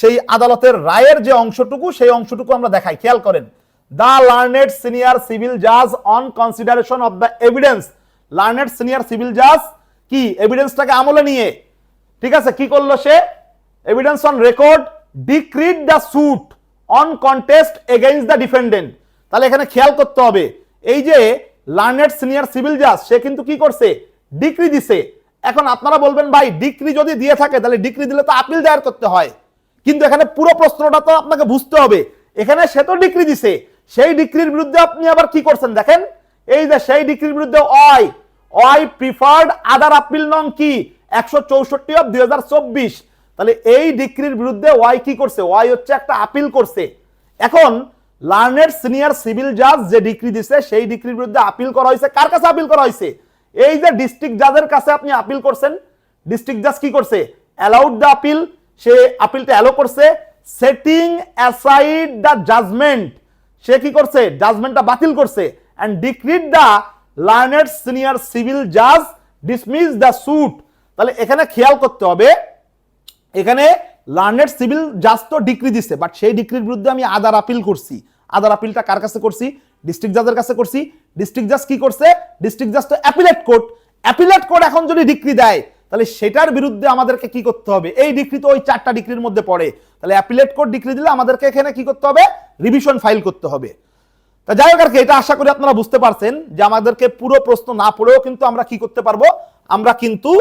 সেই আদালতের রায়ের যে অংশটুকু, সেই অংশটুকু আমরা দেখাই। খেয়াল করেন, দ্য লার্নেড সিনিয়র সিভিল জাজ on consideration of the evidence. Learned senior civil জাজ কি এভিডেন্সটাকে আমলে নিয়ে, ঠিক আছে, কি করলো সে? Evidence on record decreed the suit on contest against the defendant. তাহলে এখানে খেয়াল করতে হবে, এই যে লার্নেড সিনিয়র সিভিল জাজ সে কিন্তু কি করছে? ডিক্রি দিছে। এখন আপনারা বলবেন ভাই ডিক্রি যদি দিয়ে থাকে তাহলে ডিক্রি দিলে তো আপিল দায়ের করতে হয়, কিন্তু এখানে পুরো প্রশ্নটা তো আপনাকে বুঝতে হবে। এখানে সে তো ডিক্রি দিছে, সেই ডিক্রির বিরুদ্ধে আপনি আবার কি করছেন? দেখেন, এই যে সেই ডিক্রির বিরুদ্ধে ওয়াই প্রিফার্ড আদার আপিল নং কি 164 অফ 2024। তাহলে এই ডিক্রির বিরুদ্ধে ওয়াই কি করছে? ওয়াই হচ্ছে একটা আপিল করছে। এখন লার্নেড সিনিয়র সিভিল জাজ যে ডিক্রি দিছে সেই ডিক্রির বিরুদ্ধে আপিল করা হয়েছে। কার কাছে আপিল করা হয়েছে? এই যে ডিস্ট্রিক্ট জাজের কাছে আপনি আপিল করছেন। ডিস্ট্রিক্ট জাজ কি করছে? অ্যালাউড দ্য আপিল, সে আপিলটা অ্যালো করছে। সেটিং অ্যাসাইড দ্য জাজমেন্ট, সে কি করছে? জাজমেন্টটা বাতিল করছে। And decreed the learned senior civil জাজ ডিসমিস দ্য সুট। তাহলে এখানে খেয়াল করতে হবে, এখানে লার্নেড সিভিল জাজ তো ডিক্রি দিছে, বাট সেই ডিক্রির বিরুদ্ধে আমি আদার আপিল করছি। আদার আপিলটা কার কাছে করছি? ডিস্ট্রিক্ট জাজের কাছে করছি। ডিস্ট্রিক্ট জাজ কি করছে? ডিস্ট্রিক্ট জাজ তো অ্যাপিলেট কোর্ট। অ্যাপিলেট কোর্ট এখন যদি ডিক্রি দেয় তাহলে সেটার বিরুদ্ধে আমাদেরকে কি করতে হবে? এই ডিক্রি তো ওই 4টা ডিক্রির মধ্যে পড়ে, তাহলে অ্যাপিলেট কোর্ট ডিক্রি দিলে আমাদেরকে এখানে কি করতে হবে? রিভিশন ফাইল করতে হবে। তা যাই হোক, আর কি এটা আশা করি আপনারা বুঝতে পারছেন যে আমাদেরকে পুরো প্রশ্ন না পড়েও কিন্তু আমরা কি করতে পারবো? আমরা কিন্তু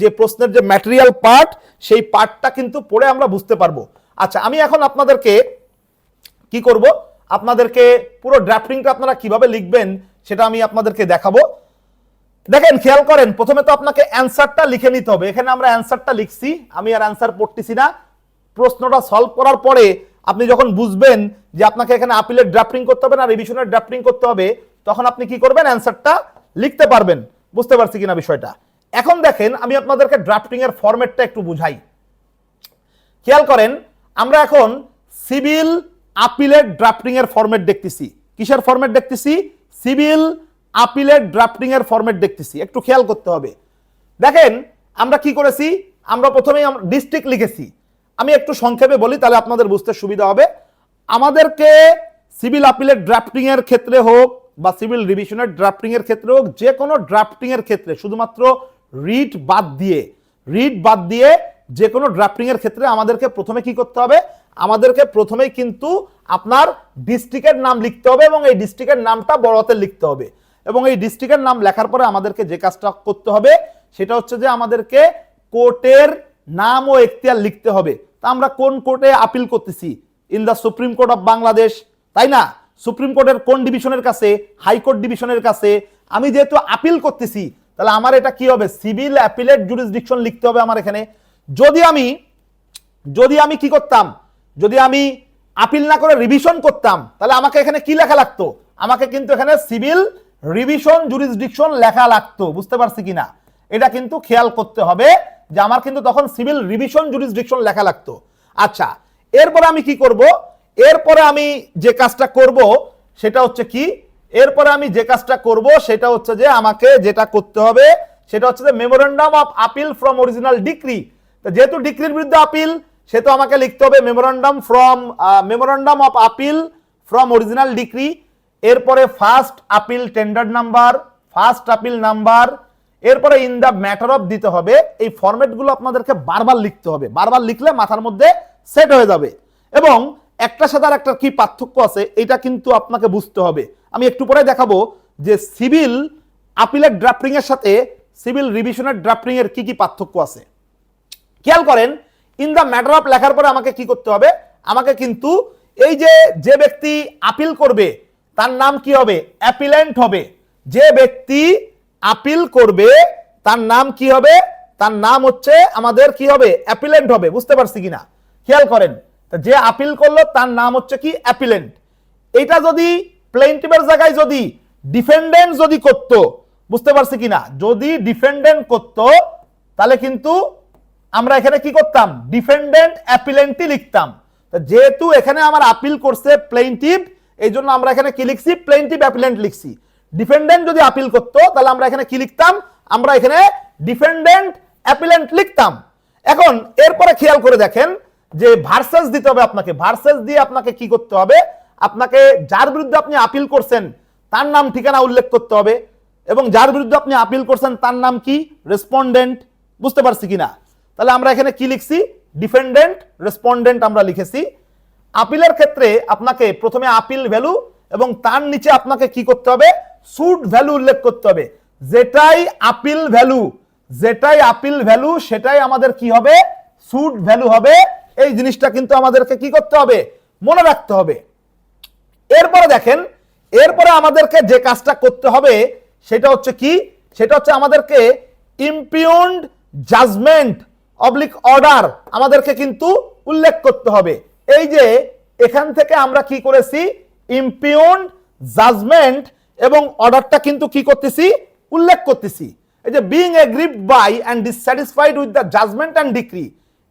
যে প্রশ্নের যে ম্যাটেরিয়াল পার্ট, সেই পার্টটা কিন্তু পড়ে আমরা বুঝতে পারবো। আচ্ছা, আমি এখন আপনাদেরকে কি করব? আপনাদেরকে পুরো ড্রাফটিংটা আপনারা কিভাবে লিখবেন সেটা আমি আপনাদেরকে দেখাবো। দেখেন, খেয়াল করেন, প্রথমে তো আপনাকে অ্যানসারটা লিখে নিতে হবে। এখানে আমরা অ্যানসারটা লিখছি, আমি আর অ্যানসার পড়তেছি না। প্রশ্নটা সলভ করার পরে আপনি যখন বুঝবেন যে আপনাকে এখানে আপিলের ড্রাফটিং করতে হবে না রিভিশনের ড্রাফটিং করতে হবে, তখন আপনি কি করবেন? অ্যানসারটা লিখতে পারবেন। বুঝতে পারছি কিনা বিষয়টা? এখন দেখেন, আমি আপনাদেরকে ড্রাফটিং এর ফরম্যাটটা একটু বুঝাই। খেয়াল করেন, আমরা এখন সিভিল আপিলের ড্রাফটিং এর ফরম্যাট দেখতেছি। কিসের ফরম্যাট দেখতেছি? সিভিল আপিলের ড্রাফটিং এর ফরম্যাট দেখতেছি। একটু খেয়াল করতে হবে। দেখেন, আমরা কি করেছি? আমরা প্রথমেই ডিস্ট্রিক্ট লিখেছি। আমি একটু সংক্ষেপে বলি, তাহলে আপনাদের বুঝতে সুবিধা হবে। আমাদেরকে সিভিল আপিলের ড্রাফটিং এর ক্ষেত্রে হোক বা সিভিল রিভিশনের ড্রাফটিং এর ক্ষেত্রে হোক, যে কোনো ড্রাফটিং এর ক্ষেত্রে শুধুমাত্র রিট বাদ দিয়ে যে কোনো ড্রাফটিং এর ক্ষেত্রে আমাদেরকে প্রথমে কি করতে হবে? আমাদেরকে প্রথমেই কিন্তু আপনার ডিস্ট্রিক্টের নাম লিখতে হবে, এবং এই ডিস্ট্রিক্টের নামটা বড় হাতে লিখতে হবে। এবং এই ডিস্ট্রিক্টের নাম লেখার পরে আমাদেরকে যে কাজটা করতে হবে সেটা হচ্ছে যে আমাদেরকে কোর্টের নাম ও এখতিয়ার লিখতে হবে। তা আমরা কোন কোর্টে আপিল করতেছি? In the supreme court of Bangladesh, তাই না? সুপ্রিম কোর্টের কোন ডিভিশনের কাছে? হাইকোর্ট ডিভিশনের কাছে। আমি যেহেতু আপিল করতেছি, তাহলে আমার এটা কি হবে? সিভিল অ্যাপিলেট জুরিসডিকশন লিখতে হবে আমার এখানে। যদি আমি কি করতাম? যদি আমি আপিল না করে রিভিশন করতাম, তাহলে আমাকে এখানে কি লেখা লাগতো? আমাকে কিন্তু এখানে সিভিল রিভিশন জুরিসডিকশন লেখা লাগতো, বুঝতে পারছি কিনা, এটা কিন্তু খেয়াল করতে হবে যে আমার কিন্তু তখন সিভিল রিভিশন জুরিসডিকশন লেখা লাগতো। আচ্ছা, এরপরে আমি কি করব, এরপরে আমি যে কাজটা করব সেটা হচ্ছে কি, এরপরে আমি যে কাজটা করব সেটা হচ্ছে যে আমাকে যেটা করতে হবে সেটা হচ্ছে যে memorandum of appeal from original decree. যেহেতু ডিক্রির বিরুদ্ধে আপিল, সেহেতু আমাকে লিখতে হবে memorandum of appeal from original decree. এরপরে first appeal tender number, first appeal number, এরপরে ইন দ্য ম্যাটার অফ দিতে হবে। এই ফরম্যাটগুলো আপনাদেরকে বারবার লিখতে হবে, বারবার লিখলে মাথার মধ্যে সেট হয়ে যাবে। এবং একটার সাথে আর একটা কি পার্থক্য আছে এটা কিন্তু আপনাকে বুঝতে হবে। আমি একটু পরে দেখাবো যে সিভিল আপিলের ড্রাফটিং এর সাথে সিভিল রিভিশনের ড্রাফটিং এর কি কি পার্থক্য আছে। খেয়াল করেন, ইন দ্য ম্যাটার অফ লেখার পরে আমাকে কি করতে হবে, আমাকে কিন্তু এই যে ব্যক্তি আপিল করবে তার নাম কি হবে, অ্যাপিলেন্ট হবে। যে ব্যক্তি আপিল করবে তার নাম কি হবে, তার নাম হচ্ছে আমাদের কি হবে, অ্যাপিলেন্ট হবে। বুঝতে পারছি কিনা, খেয়াল করেন, যে আপিল করলো তার নাম হচ্ছে কি, অ্যাপিলেন্ট। এটা যদি প্লেইন্টিফের জায়গায় যদি ডিফেন্ডেন্ট যদি করতো, বুঝতে পারছি কিনা, যদি ডিফেন্ডেন্ট করতো তাহলে কিন্তু আমরা এখানে কি করতাম, ডিফেন্ডেন্ট অ্যাপিলেন্টই লিখতাম। যেহেতু এখানে আমার আপিল করছে প্লেইন্টিফ, এই জন্য আমরা এখানে কি লিখছি, প্লেইন্টিফ অ্যাপিলেন্ট লিখছি। ডিফেন্ডেন্ট যদি আপিল করতো তাহলে আমরা এখানে কি লিখতাম, আমরা এখানে ডিফেন্ডেন্ট অ্যাপিলেন্ট লিখতাম। এখন এরপরে খেয়াল করে দেখেন যে ভার্সেস দিতে হবে আপনাকে, ভার্সেস দিয়ে আপনাকে কি করতে হবে, আপনাকে যার বিরুদ্ধে আপনি আপিল করছেন তার নাম ঠিকানা উল্লেখ করতে হবে, এবং যার বিরুদ্ধে আপনি আপিল করছেন তার নাম কি, রেসপন্ডেন্ট। বুঝতে পারছি কিনা, তাহলে আমরা এখানে কি লিখছি, ডিফেন্ডেন্ট রেসপন্ডেন্ট আমরা লিখেছি। আপিলের ক্ষেত্রে আপনাকে প্রথমে আপিল ভ্যালু এবং তার নিচে আপনাকে কি করতে হবে, সুট ভ্যালু উল্লেখ করতে হবে। যেটাই আপিল ভ্যালু, যেটাই আপিল ভ্যালু সেটাই আমাদের কি হবে, সুট ভ্যালু হবে। এই জিনিসটা কিন্তু আমাদেরকে কি করতে হবে, মনে রাখতে হবে। এরপরে দেখেন, এরপরে আমাদেরকে যে কাজটা করতে হবে সেটা হচ্ছে কি, সেটা হচ্ছে আমাদেরকে ইমপিউন্ড জাজমেন্ট অবলিক অর্ডার আমাদেরকে কিন্তু উল্লেখ করতে হবে। এই যে এখান থেকে আমরা কি করেছি, ইমপিউন্ড জাজমেন্ট এবং অর্ডারটা কিন্তু কি করতেছি, উল্লেখ করতেছি। এই যে being aggrieved by and dissatisfied with the judgment and decree,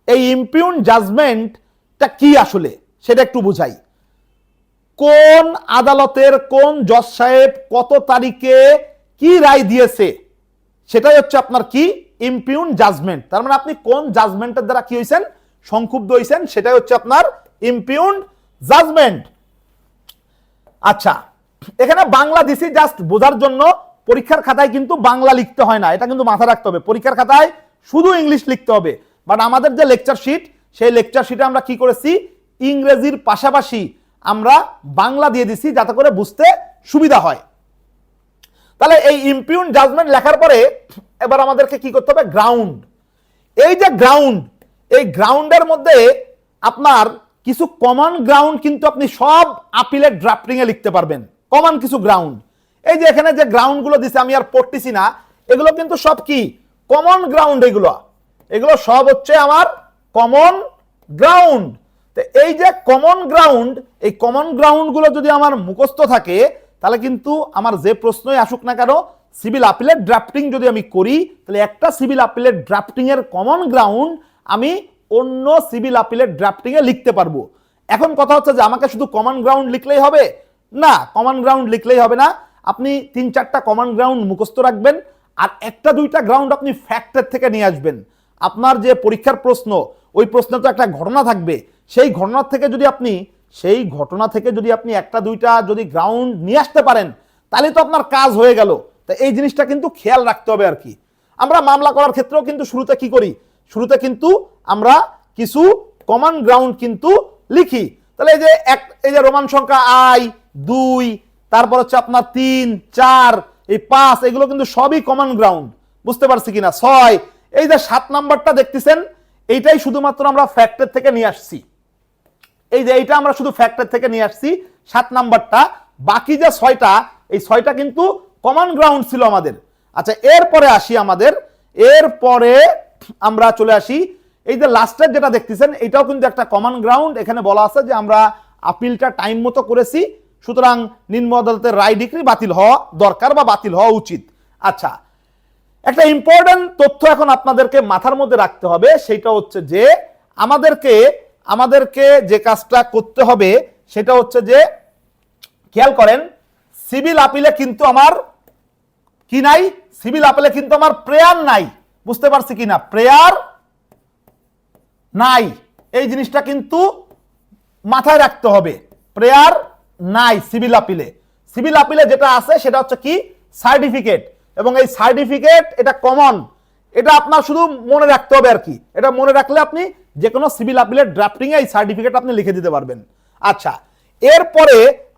এই ইমপিউন্ড জাজমেন্টটা কি আসলে সেটা একটু বুঝাই। কোন আদালতের কোন জজ সাহেব কত তারিখে কি রায় দিয়েছে সেটাই হচ্ছে আপনার কি, ইমপিউন্ড জাজমেন্ট। তার মানে আপনি কোন জাজমেন্টের দ্বারা কি হইছেন, সংক্ষুব্ধ হইছেন, সেটাই হচ্ছে আপনার ইমপিউন্ড জাজমেন্ট। আচ্ছা, এখানে বাংলা দিছি জাস্ট বোঝার জন্য, পরীক্ষার খাতায় কিন্তু বাংলা লিখতে হয় না, এটা কিন্তু মাথায় রাখতে হবে। পরীক্ষার খাতায় শুধু ইংলিশ লিখতে হবে, বাট আমাদের যে লেকচার শিট, সেই লেকচার শিটে আমরা কি করেছি, ইংরেজির পাশাপাশি আমরা বাংলা দিয়ে দিছি যাতে করে বুঝতে সুবিধা হয়। তাহলে এই ইমপিউন্ড জাজমেন্ট লেখার পরে এবার আমাদেরকে কি করতে হবে, গ্রাউন্ড। এই যে গ্রাউন্ড, এই গ্রাউন্ডের মধ্যে আপনার কিছু কমন গ্রাউন্ড কিন্তু আপনি সব আপিলের ড্রাফটিং এ লিখতে পারবেন, কমন কিছু গ্রাউন্ড। এই যে এখানে যে গ্রাউন্ড গুলো দিছে আমি আর পড়তেছি না, এগুলো কিন্তু সব কি কমন গ্রাউন্ড, এগুলো সব হচ্ছে আমার কমন গ্রাউন্ড। তো এই যে কমন গ্রাউন্ড, এই কমন গ্রাউন্ড গুলো যদি আমার মুখস্থ থাকে তাহলে কিন্তু আমার যে প্রশ্নই আসুক না কেন, সিভিল আপিলের ড্রাফটিং যদি আমি করি তাহলে একটা সিভিল আপিলের ড্রাফটিং এর কমন গ্রাউন্ড আমি অন্য সিভিল আপিলের ড্রাফটিং এ লিখতে পারবো। এখন কথা হচ্ছে যে আমাকে শুধু কমন গ্রাউন্ড লিখলেই হবে না, কমন গ্রাউন্ড লিখলেই হবে না, আপনি 3-4টা কমন গ্রাউন্ড মুখস্থ রাখবেন, আর 1-2টা গ্রাউন্ড আপনি ফ্যাক্টের থেকে নিয়ে আসবেন। আপনার যে পরীক্ষার প্রশ্ন, ওই প্রশ্নে তো একটা ঘটনা থাকবে, সেই ঘটনা থেকে যদি আপনি 1-2টা যদি গ্রাউন্ড নিয়ে আসতে পারেন তাহলে তো আপনার কাজ হয়ে গেল। তো এই জিনিসটা কিন্তু খেয়াল রাখতে হবে আর কি। আমরা মামলা করার ক্ষেত্রেও কিন্তু শুরুতে কি করি, শুরুতে কিন্তু আমরা কিছু কমন গ্রাউন্ড কিন্তু লিখি। তাহলে এই যে রোমান সংখ্যা I, 2, তারপর হচ্ছে আপনার 3, 4, এই 5, এগুলো কিন্তু সবই কমন গ্রাউন্ড। বুঝতে পারছি কিনা, 6, এই যে 7 নাম্বারটা দেখতেছেন, এইটাই শুধুমাত্র আমরা ফ্যাক্টের থেকে নিয়ে আসছি। এই যে এইটা আমরা শুধু ফ্যাক্টর থেকে নিয়ে আসছি 7 নাম্বারটা, বাকি যে 6টা, এই 6টা কিন্তু কমন গ্রাউন্ড ছিল আমাদের। আচ্ছা, এরপরে আসি এরপরে আমরা চলে আসি এই যে লাস্টের যেটা দেখতেছেন, এটাও কিন্তু একটা কমন গ্রাউন্ড। এখানে বলা আছে যে আমরা আপিলটা টাইম মতো করেছি, সুতরাং নিম্ন আদালতের রায় ডিক্রি বাতিল হওয়া দরকার বা বাতিল হওয়া উচিত। আচ্ছা, একটা ইম্পর্টেন্ট তথ্য এখন আপনাদেরকে মাথার মধ্যে রাখতে হবে, সেটা হচ্ছে যে আমাদেরকে যে কাজটা করতে হবে সেটা হচ্ছে যে, খেয়াল করেন, সিভিল আপিলে কিন্তু আমার কি নাই, সিভিল আপিলে কিন্তু আমার প্রেয়ার নাই। বুঝতে পারছি কিনা? প্রেয়ার নাই, এই জিনিসটা কিন্তু মাথায় রাখতে হবে। প্রেয়ার নাই সিভিল আপিলে। সিভিল আপিলে যেটা আছে সেটা হচ্ছে কি, সার্টিফিকেট। এবং এই সার্টিফিকেট এটা কমন, এটা আপনার শুধু মনে রাখতে হবে আর কি। এটা মনে রাখলে আপনি যে কোনো সিভিল আপিলের ড্রাফটিং এ এই সার্টিফিকেট আপনি লিখে দিতে পারবেন। আচ্ছা, এরপরে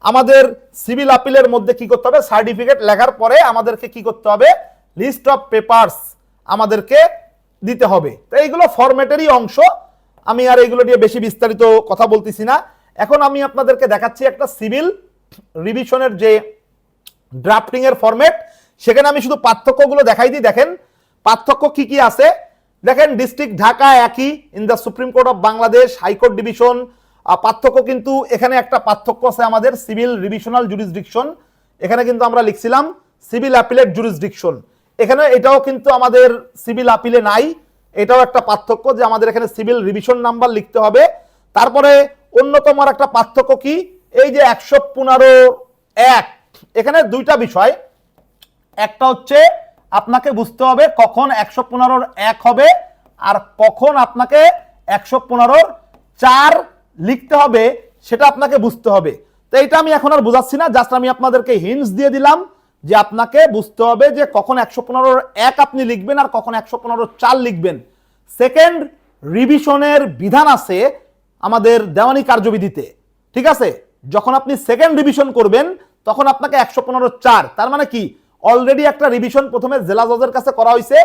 আমাদের সিভিল আপিলের মধ্যে কি করতে হবে, সার্টিফিকেট লেখার পরে আমাদেরকে কি করতে হবে, লিস্ট অফ পেপারস আমাদেরকে দিতে হবে। তো এইগুলো ফরম্যাটেরই অংশ, আমি আর এইগুলো নিয়ে বেশি বিস্তারিত কথা বলতেছি না। এখন আমি আপনাদেরকে দেখাচ্ছি একটা সিভিল রিভিশনের যে ড্রাফটিং এর ফরম্যাট, সেখানে আমি শুধু পার্থক্যগুলো দেখাই দিই। দেখেন পার্থক্য কি কি আছে। দেখেন ডিস্ট্রিক্ট ঢাকা একই, in the supreme court of Bangladesh, high court division. পার্থক্য কিন্তু এখানে একটা পার্থক্য আছে আমাদের, সিভিল রিভিশনাল জুরিসডিকশন, এখানে কিন্তু আমরা লিখছিলাম সিভিল অ্যাপিলেট জুরিসডিকশন, এখানে এটাও কিন্তু আমাদের সিভিল আপিলে নাই। এটাও একটা পার্থক্য যে আমাদের এখানে সিভিল রিভিশন নাম্বার লিখতে হবে। তারপরে অন্যতম আর একটা পার্থক্য কি, এই যে 115(1), এখানে দুইটা বিষয়। একটা হচ্ছে আপনাকে বুঝতে হবে কখন 115(1) হবে আর কখন আপনাকে 115(4) লিখতে হবে, সেটা আপনাকে বুঝতে হবে। তো এটা আমি এখন আর বোঝাচ্ছি না, জাস্ট আমি আপনাদেরকে হিন্টস দিয়ে দিলাম যে আপনাকে বুঝতে হবে যে কখন 115(1) আপনি লিখবেন আর কখন 115(4) লিখবেন। সেকেন্ড রিভিশনের বিধান আছে আমাদের দেওয়ানি কার্যবিধিতে, ঠিক আছে? যখন আপনি সেকেন্ড রিভিশন করবেন তখন আপনাকে 115(4), তার মানে কি, অলরেডি একটা রিভিশন প্রথমে জেলা জজের কাছে করা হয়েছে,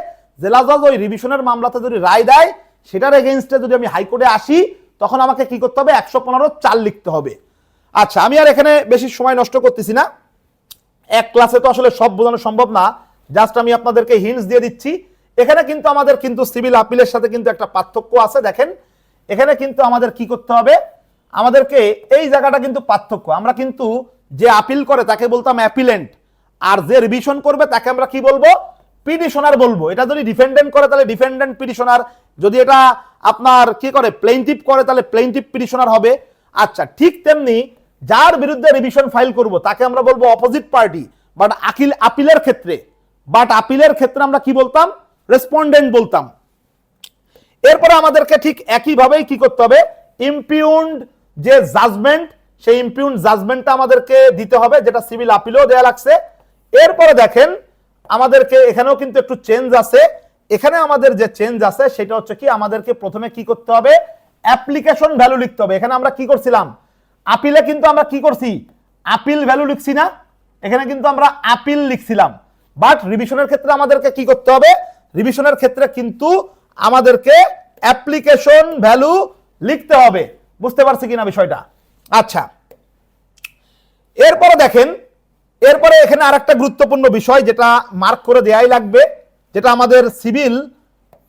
জেলা জজ ওই রিভিশনের মামলাতে যদি রায় দেয়, সেটার এগেইনস্টে যদি আমি হাইকোর্টে আসি, তখন আমাকে কি করতে হবে, 115(4) লিখতে হবে। আচ্ছা, আমি আর এখানে বেশি সময় নষ্ট করতেছি না, এক ক্লাসে তো আসলে সব বোঝানো সম্ভব না, জাস্ট আমি আপনাদেরকে হিন্টস দিয়ে দিচ্ছি। এখানে কিন্তু আমাদের কিন্তু সিভিল আপিলের সাথে কিন্তু একটা পার্থক্য আছে। দেখেন এখানে কিন্তু আমাদের কি করতে হবে, আমাদেরকে এই জায়গাটা কিন্তু পার্থক্য। আমরা কিন্তু যে আপিল করে তাকে বলতাম অ্যাপিলেন্ট, আর যে রিভিশন করবে তাকে আমরা কি বলবো, পিটিশনার বলবো। এটা যদি ডিফেন্ডেন্ট করে তাহলে ডিফেন্ডেন্ট পিটিশনার, যদি এটা আপনার কি করে প্লেইনটিফ করে তাহলে প্লেইনটিফ পিটিশনার হবে। আচ্ছা, ঠিক তেমনি যার বিরুদ্ধে রিভিশন ফাইল করব তাকে আমরা বলবো অপোজিট পার্টি। বাট আপিলের ক্ষেত্রে আমরা কি বলতাম, রেসপন্ডেন্ট বলতাম। এরপরে আমাদেরকে ঠিক একইভাবেই কি করতে হবে, ইমপিউন্ড যে জাজমেন্ট, সেই ইমপিউন্ড জাজমেন্টটা আমাদেরকে দিতে হবে, যেটা সিভিল আপিলেও দেয়া লাগছে। এরপরে দেখেন আমাদেরকে এখানেও কিন্তু একটু চেঞ্জ আছে। এখানে আমাদের যে চেঞ্জ আছে সেটা হচ্ছে কি, আমাদেরকে প্রথমে কি করতে হবে, অ্যাপ্লিকেশন ভ্যালু লিখতে হবে। এখানে আমরা কি করছিলাম, আপিলে কিন্তু আমরা কি করছি, আপিল ভ্যালু লিখছি না, এখানে কিন্তু আমরা আপিল লিখছিলাম। বাট রিভিশনের ক্ষেত্রে আমাদেরকে কি করতে হবে, রিভিশনের ক্ষেত্রে কিন্তু আমাদেরকে অ্যাপ্লিকেশন ভ্যালু লিখতে হবে। বুঝতে পারছি কিনা বিষয়টা? আচ্ছা, এরপরে দেখেন, এরপরে এখানে আরেকটা গুরুত্বপূর্ণ বিষয় যেটা মার্ক করে দেয়াই লাগবে, যেটা আমাদের সিভিল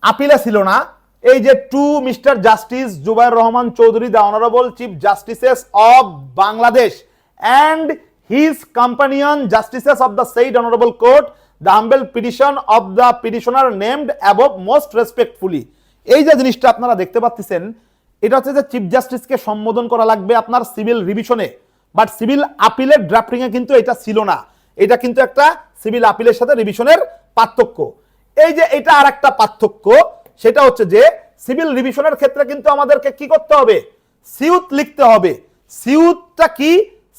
আপিলে ছিল না। এই যে to Mister Justice Zubair Rahman Chowdhury, the honourable chief justices of Bangladesh and his companion justices of the said honorable court, the humble petition of the petitioner named above most respectfully। এই যে জিনিসটা আপনারা দেখতে পাচ্ছেন, এটা হচ্ছে যে চিফ জাস্টিসকে সম্বোধন করা লাগবে আপনার সিভিল রিভিশনে, বাট সিভিল আপিলের ড্রাফটিং এ কিন্তু এটা ছিল না। এটা কিন্তু একটা সিভিল আপিলের সাথে রিভিশনের পার্থক্য। এই যে এটা আর একটা পার্থক্য, সেটা হচ্ছে যে সিভিল রিভিশনের ক্ষেত্রে কিন্তু আমাদেরকে কি করতে হবে, সিউত লিখতে হবে। সিউতটা কি,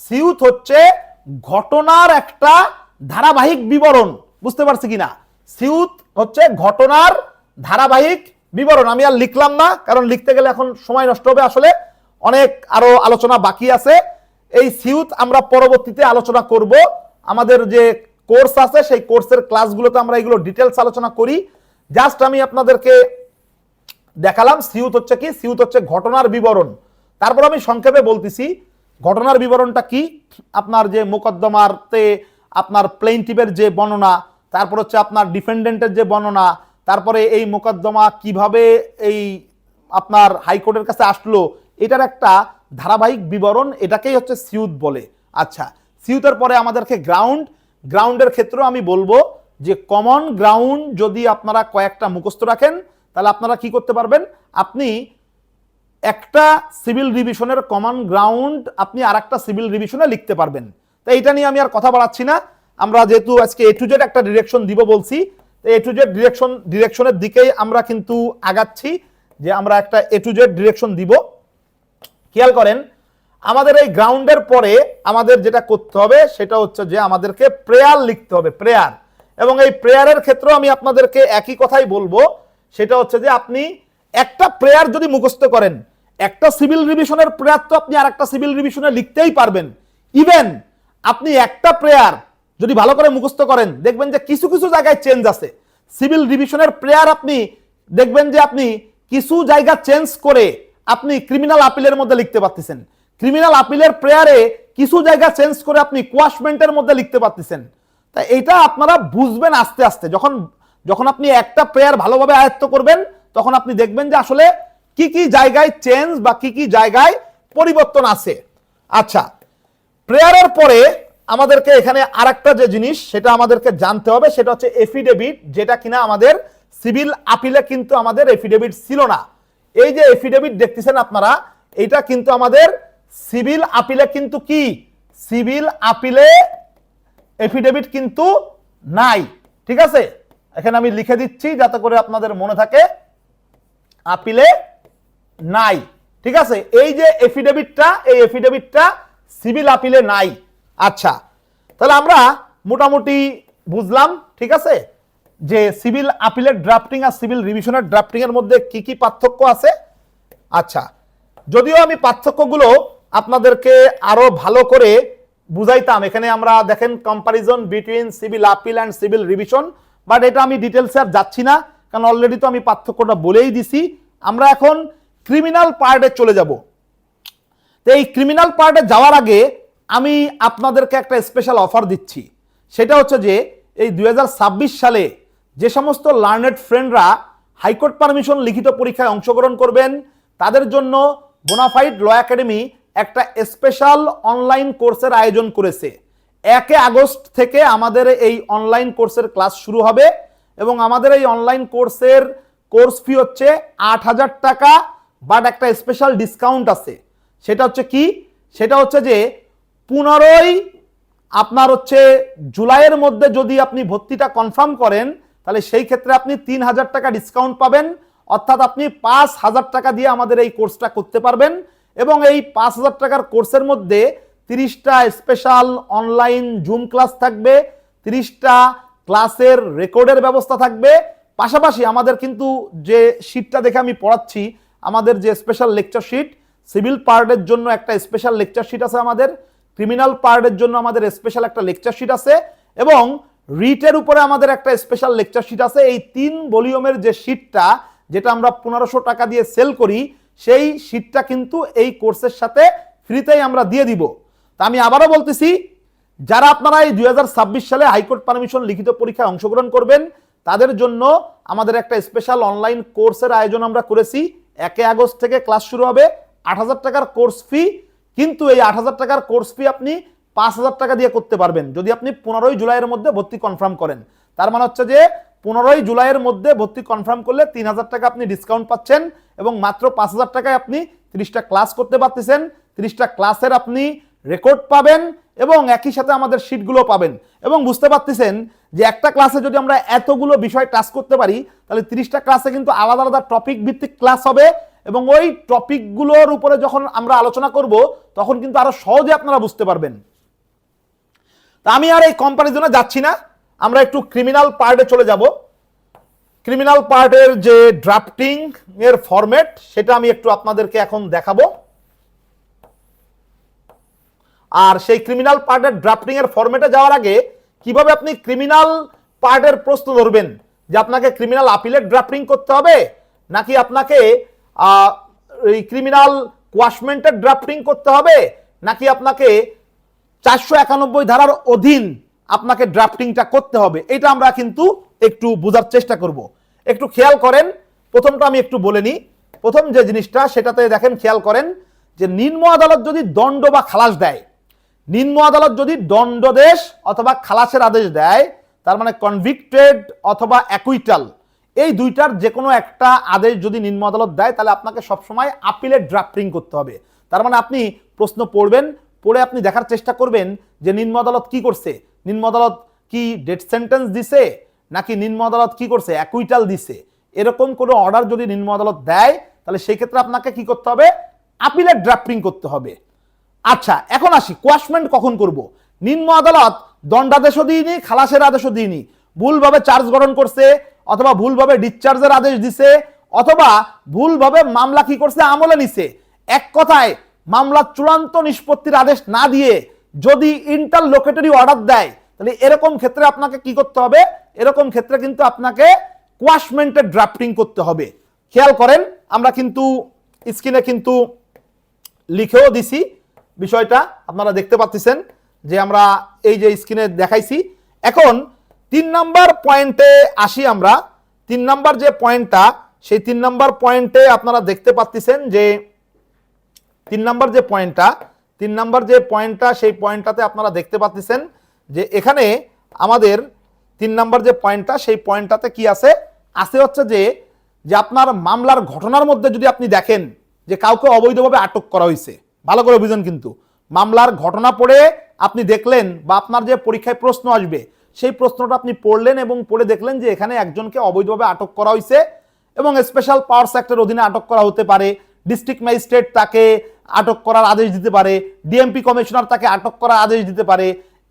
সিউত হচ্ছে ঘটনার একটা ধারাবাহিক বিবরণ। বুঝতে পারছি কিনা, সিউত হচ্ছে ঘটনার ধারাবাহিক বিবরণ। আমি আর লিখলাম না, কারণ লিখতে গেলে এখন সময় নষ্ট হবে, আসলে অনেক আরো আলোচনা বাকি আছে। এই সিউত আমরা পরবর্তীতে আলোচনা করব। আমাদের যে কোর্স আছে সেই কোর্সের ক্লাসগুলোতে আমরা এগুলো ডিটেলস আলোচনা করি। জাস্ট আমি আপনাদেরকে দেখালাম সিউত হচ্ছে কি, সিউত হচ্ছে ঘটনার বিবরণ। তারপর আমি সংক্ষেপে বলতেছি ঘটনার বিবরণটা কি। আপনার যে মোকদ্দমাতে আপনার প্লেইনটিফের যে বর্ণনা, তারপর হচ্ছে আপনার ডিফেন্ডেন্টের যে বর্ণনা, তারপরে এই মোকদ্দমা কিভাবে এই আপনার হাইকোর্টের কাছে আসলো, এটার একটা ধারাবাহিক বিবরণ, এটাকেই হচ্ছে সিউত বলে। আচ্ছা, সিউতের পরে আমাদেরকে গ্রাউন্ডের ক্ষেত্রেও আমি বলবো যে কমন গ্রাউন্ড যদি আপনারা কয়েকটা মুখস্থ রাখেন তাহলে আপনারা কি করতে পারবেন, আপনি একটা সিভিল রিভিশনের কমন গ্রাউন্ড আপনি আরেকটা সিভিল রিভিশনে লিখতে পারবেন। তো এইটা নিয়ে আমি আর কথা বাড়াচ্ছি না, আমরা যেহেতু আজকে A to Z একটা ডিরেকশন দিব বলছি, তো A to Z ডিরেকশনের দিকেই আমরা কিন্তু আগাচ্ছি, যে আমরা একটা A to Z ডিরেকশন দিব। খেয়াল করেন, আমাদের এই গ্রাউন্ডের পরে আমাদের যেটা করতে হবে সেটা হচ্ছে যে আমাদেরকে প্রেয়ার লিখতে হবে, প্রেয়ার। এবং এই প্রেয়ারের ক্ষেত্রেও আমি আপনাদেরকে একই কথাই বলবো, সেটা হচ্ছে যে আপনি একটা প্রেয়ার যদি মুখস্থ করেন, একটা সিভিল রিভিশনের প্রেয়ার তো আপনি আরেকটা সিভিল রিভিশনে লিখতেই পারবেন। ইভেন আপনি একটা প্রেয়ার যদি ভালো করে মুখস্থ করেন, দেখবেন যে কিছু কিছু জায়গায় চেঞ্জ আছে। সিভিল রিভিশনের প্রেয়ার আপনি দেখবেন যে আপনি কিছু জায়গা চেঞ্জ করে আপনি ক্রিমিনাল আপিলের মধ্যে লিখতে পারতেছেন, ক্রিমিনাল আপিলের প্রেয়ারে কিছু জায়গা চেঞ্জ করে আপনি কোয়াশমেন্টের মধ্যে লিখতে পারতেছেন। তা এটা আপনারা বুঝবেন আস্তে আস্তে, যখন আপনি একটা প্রেয়ার ভালোভাবে আয়ত্ত করবেন তখন আপনি দেখবেন যে আসলে কি কি জায়গায় চেঞ্জ বা কি কি জায়গায় পরিবর্তন আছে। আচ্ছা, প্রেয়ারের পরে আমাদেরকে এখানে আরেকটা যে জিনিস সেটা আমাদেরকে জানতে হবে, সেটা হচ্ছে এফিডেভিট, যেটা কিনা আমাদের সিভিল আপিলে কিন্তু আমাদের এফিডেভিট ছিল না। এই যে এফিডেভিট দেখতেছেন আপনারা, এটা কিন্তু আমাদের সিভিল আপিলে কিন্তু কি, সিভিল আপিলে এফিডেভিট কিন্তু নাই। ঠিক আছে, এখানে আমি লিখে দিচ্ছি যাতে করে আপনাদের মনে থাকে, আপিলে নাই। ঠিক আছে, এই যে এফিডেভিটটা, এই এফিডেভিটটা সিভিল আপিলে নাই। আচ্ছা, তাহলে আমরা মোটামুটি বুঝলাম, ঠিক আছে, যে সিভিল আপিলের ড্রাফটিং আর সিভিল রিভিশনের ড্রাফটিং এর মধ্যে কি কি পার্থক্য আছে। আচ্ছা, যদিও আমি পার্থক্যগুলো আপনাদেরকে আরো ভালো করে বুঝাইতাম, এখানে আমরা দেখেন comparison between civil appeal and civil revision, but এটা আমি ডিটেলসে আর যাচ্ছি না, কারণ অলরেডি তো আমি পার্থক্যটা বলেই দিছি। আমরা এখন ক্রিমিনাল পার্টে চলে যাব। তো এই ক্রিমিনাল পার্টে যাওয়ার আগে আমি আপনাদেরকে একটা স্পেশাল অফার দিচ্ছি, সেটা হচ্ছে যে এই 2026 সালে যে সমস্ত লার্নেড ফ্রেন্ডরা হাইকোর্ট পারমিশন লিখিত পরীক্ষায় অংশগ্রহণ করবেন তাদের জন্য বোনাফাইড ল একাডেমি একটা স্পেশাল অনলাইন কোর্সের আয়োজন করেছে। 1 আগস্ট থেকে আমাদের এই অনলাইন কোর্সের ক্লাস শুরু হবে এবং আমাদের এই অনলাইন কোর্সের কোর্স ফি হচ্ছে 8,000 টাকা, বাট একটা স্পেশাল ডিসকাউন্ট আছে। সেটা হচ্ছে কি, সেটা হচ্ছে যে 15ই আপনার হচ্ছে জুলাইয়ের মধ্যে যদি আপনি ভর্তিটা কনফার্ম করেন তাহলে সেই ক্ষেত্রে আপনি 3,000 টাকা ডিসকাউন্ট পাবেন, অর্থাৎ আপনি 5,000 টাকা দিয়ে আমাদের এই কোর্সটা করতে পারবেন। এবং এই 5,000 টাকার কোর্সের মধ্যে 30টা স্পেশাল অনলাইন জুম ক্লাস থাকবে, 30টা ক্লাসের রেকর্ডের ব্যবস্থা থাকবে। পাশাপাশি আমাদের কিন্তু যে শিটটা দেখে আমি পড়াচ্ছি, আমাদের যে স্পেশাল লেকচার শিট, সিভিল পার্টের জন্য একটা স্পেশাল লেকচার শিট আছে, আমাদের ক্রিমিনাল পার্টের জন্য আমাদের স্পেশাল একটা লেকচার শিট আছে, এবং রিটের উপরে আমাদের একটা স্পেশাল লেকচার শিট আছে। এই 3 ভলিউমের যে শিটটা, যেটা আমরা 1500 টাকা দিয়ে সেল করি, সেই শিটটা কিন্তু এই কোর্সের সাথে ফ্রিতেই আমরা দিয়ে দিব। তা আমি আবারও বলতেছি, যারা আপনারা এই 2026 সালে হাইকোর্ট পারমিশন লিখিত পরীক্ষায় অংশগ্রহণ করবেন তাদের জন্য আমাদের একটা স্পেশাল অনলাইন কোর্সের আয়োজন আমরা করেছি। 1 আগস্ট থেকে ক্লাস শুরু হবে, 8,000 টাকার কোর্স ফি, কিন্তু এই 8,000 টাকার কোর্স ফি আপনি 5,000 টাকা দিয়ে করতে পারবেন যদি আপনি 15ই জুলাইয়ের মধ্যে ভর্তি কনফার্ম করেন। তার মানে হচ্ছে যে 15ই জুলাইয়ের মধ্যে ভর্তি কনফার্ম করলে 3,000 টাকা আপনি ডিসকাউন্ট পাচ্ছেন এবং মাত্র 5,000 টাকায় আপনি 30টা ক্লাস করতে পারতেছেন, 30টা ক্লাসের আপনি রেকর্ড পাবেন এবং একই সাথে আমাদের শিটগুলো পাবেন। এবং বুঝতে পারতেছেন যে একটা ক্লাসে যদি আমরা এতগুলো বিষয় টাচ করতে পারি তাহলে 30টা ক্লাসে কিন্তু আলাদা আলাদা টপিক ভিত্তিক ক্লাস হবে এবং ওই টপিকগুলোর উপরে যখন আমরা আলোচনা করব তখন কিন্তু আরো সহজে আপনারা বুঝতে পারবেন। তা আমি আর এই কম্পারিজনে যাচ্ছি না, আমরা একটু ক্রিমিনাল পার্টে চলে যাব। ক্রিমিনাল পার্টের যে ড্রাফটিং এর ফরম্যাট সেটা আমি একটু আপনাদেরকে এখন দেখাবো। আর সেই ক্রিমিনাল পার্টের ড্রাফটিং এর ফরম্যাটে যাওয়ার আগে কিভাবে আপনি ক্রিমিনাল পার্টের প্রশ্ন ধরবেন, যে আপনাকে ক্রিমিনাল আপিলের ড্রাফটিং করতে হবে নাকি আপনাকে এই ক্রিমিনাল কোয়াশমেন্টের ড্রাফটিং করতে হবে নাকি আপনাকে 491 ধারার অধীন আপনাকে ড্রাফটিংটা করতে হবে, এটা আমরা কিন্তু একটু বোঝার চেষ্টা করব। একটু খেয়াল করেন, প্রথমটা আমি একটু বলে নিই। প্রথম যে জিনিসটা সেটাতে দেখেন, খেয়াল করেন যে নিম্ন আদালত যদি দণ্ড বা খালাস দেয়, নিম্ন আদালত যদি দণ্ডাদেশ অথবা খালাসের আদেশ দেয়, তার মানে কনভিক্টেড অথবা অ্যাকুইটাল, এই দুইটার যে কোনো একটা আদেশ যদি নিম্ন আদালত দেয়, তাহলে আপনাকে সবসময় আপিলের ড্রাফটিং করতে হবে। তার মানে আপনি প্রশ্ন পড়বেন, পড়ে আপনি দেখার চেষ্টা করবেন যে নিম্ন আদালত কি করছে, নিম্ন আদালত কি ডেথ সেন্টেন্স দিছে, নাকি নিম্ন আদালত কি করছে অ্যাকুইটাল দিছে। এরকম কোনো অর্ডার যদি নিম্ন আদালত দেয়, তাহলে সেই ক্ষেত্রে আপনাকে কি করতে হবে, আপিলের ড্রাফটিং করতে হবে। আচ্ছা, এখন আসি কোয়াশমেন্ট কখন করব। নিম্ন আদালত দণ্ডাদেশও দিইনি, খালাসের আদেশও দিইনি, ভুলভাবে চার্জ গঠন করছে, অথবা ভুলভাবে ডিসচার্জের আদেশ দিছে, অথবা ভুলভাবে মামলা কি করছে আমলে নিছে। এক কথায় মামলা চূড়ান্ত নিষ্পত্তির আদেশ না দিয়ে যদি ইন্টারলোকেটরি অর্ডার দেয়, তাহলে এরকম ক্ষেত্রে আপনাকে কি করতে হবে, এরকম ক্ষেত্রে কিন্তু আপনাকে কোয়াশমেন্টের ড্রাফটিং করতে হবে। খেয়াল করেন, আমরা কিন্তু স্ক্রিনে কিন্তু লিখেও দিছি বিষয়টা, আপনারা দেখতে পাচ্ছেন যে আমরা এই যে স্ক্রিনে দেখাইছি। এখন 3 নাম্বার পয়েন্টে আসি আমরা। 3 নাম্বার যে পয়েন্টটা, সেই 3 নাম্বার পয়েন্টে আপনারা দেখতে পাচ্ছেন যে 3 নাম্বার যে পয়েন্টটা, সেই পয়েন্টটাতে আপনারা দেখতে পাচ্ছেন যে এখানে আমাদের 3 নাম্বার যে পয়েন্টটা, সেই পয়েন্টটাতে কি আছে হচ্ছে যে আপনার মামলার ঘটনার মধ্যে যদি আপনি দেখেন যে কাউকে অবৈধভাবে আটক করা হয়েছে, ভালো করে বুঝেন, কিন্তু মামলার ঘটনা পড়ে আপনি দেখলেন বা আপনার যে পরীক্ষায় প্রশ্ন আসবে সেই প্রশ্নটা আপনি পড়লেন এবং পড়ে দেখলেন যে এখানে একজনকে অবৈধভাবে আটক করা হয়েছে এবং স্পেশাল পাওয়ার্স অ্যাক্টের অধীনে আটক করা হতে পারে, ডিস্ট্রিক্ট ম্যাজিস্ট্রেট তাকে আটক করার আদেশ দিতে পারে, ডিএমপি কমিশনার তাকে আটক করার আদেশ দিতে পারে।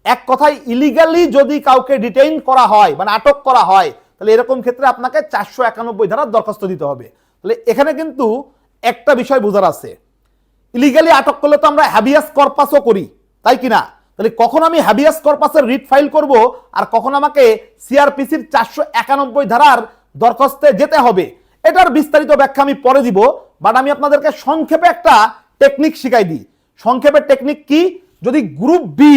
এক কথায় ইলিগালি যদি কাউকে ডিটেইন করা হয়, মানে আটক করা হয়, তাহলে এরকম ক্ষেত্রে আপনাকে 491 ধারার দরখাস্ত দিতে হবে। তাহলে এখানে কিন্তু একটা বিষয় বোঝার আছে, ইলিগালি আটক করলে তো আমরা হ্যাবিয়াস কর্পাসও করি, তাই কিনা? তাহলে কখন আমি হ্যাবিয়াস কর্পাসের রিট ফাইল করব আর কখন আমাকে সিআরপিসির 491 ধারার দরখাস্তে যেতে হবে, এটার বিস্তারিত ব্যাখ্যা আমি পরে দিব। বাট আমি আপনাদেরকে সংক্ষেপে একটা টেকনিক শিখাই দিই। সংক্ষেপে টেকনিক কি, যদি গ্রুপ বি,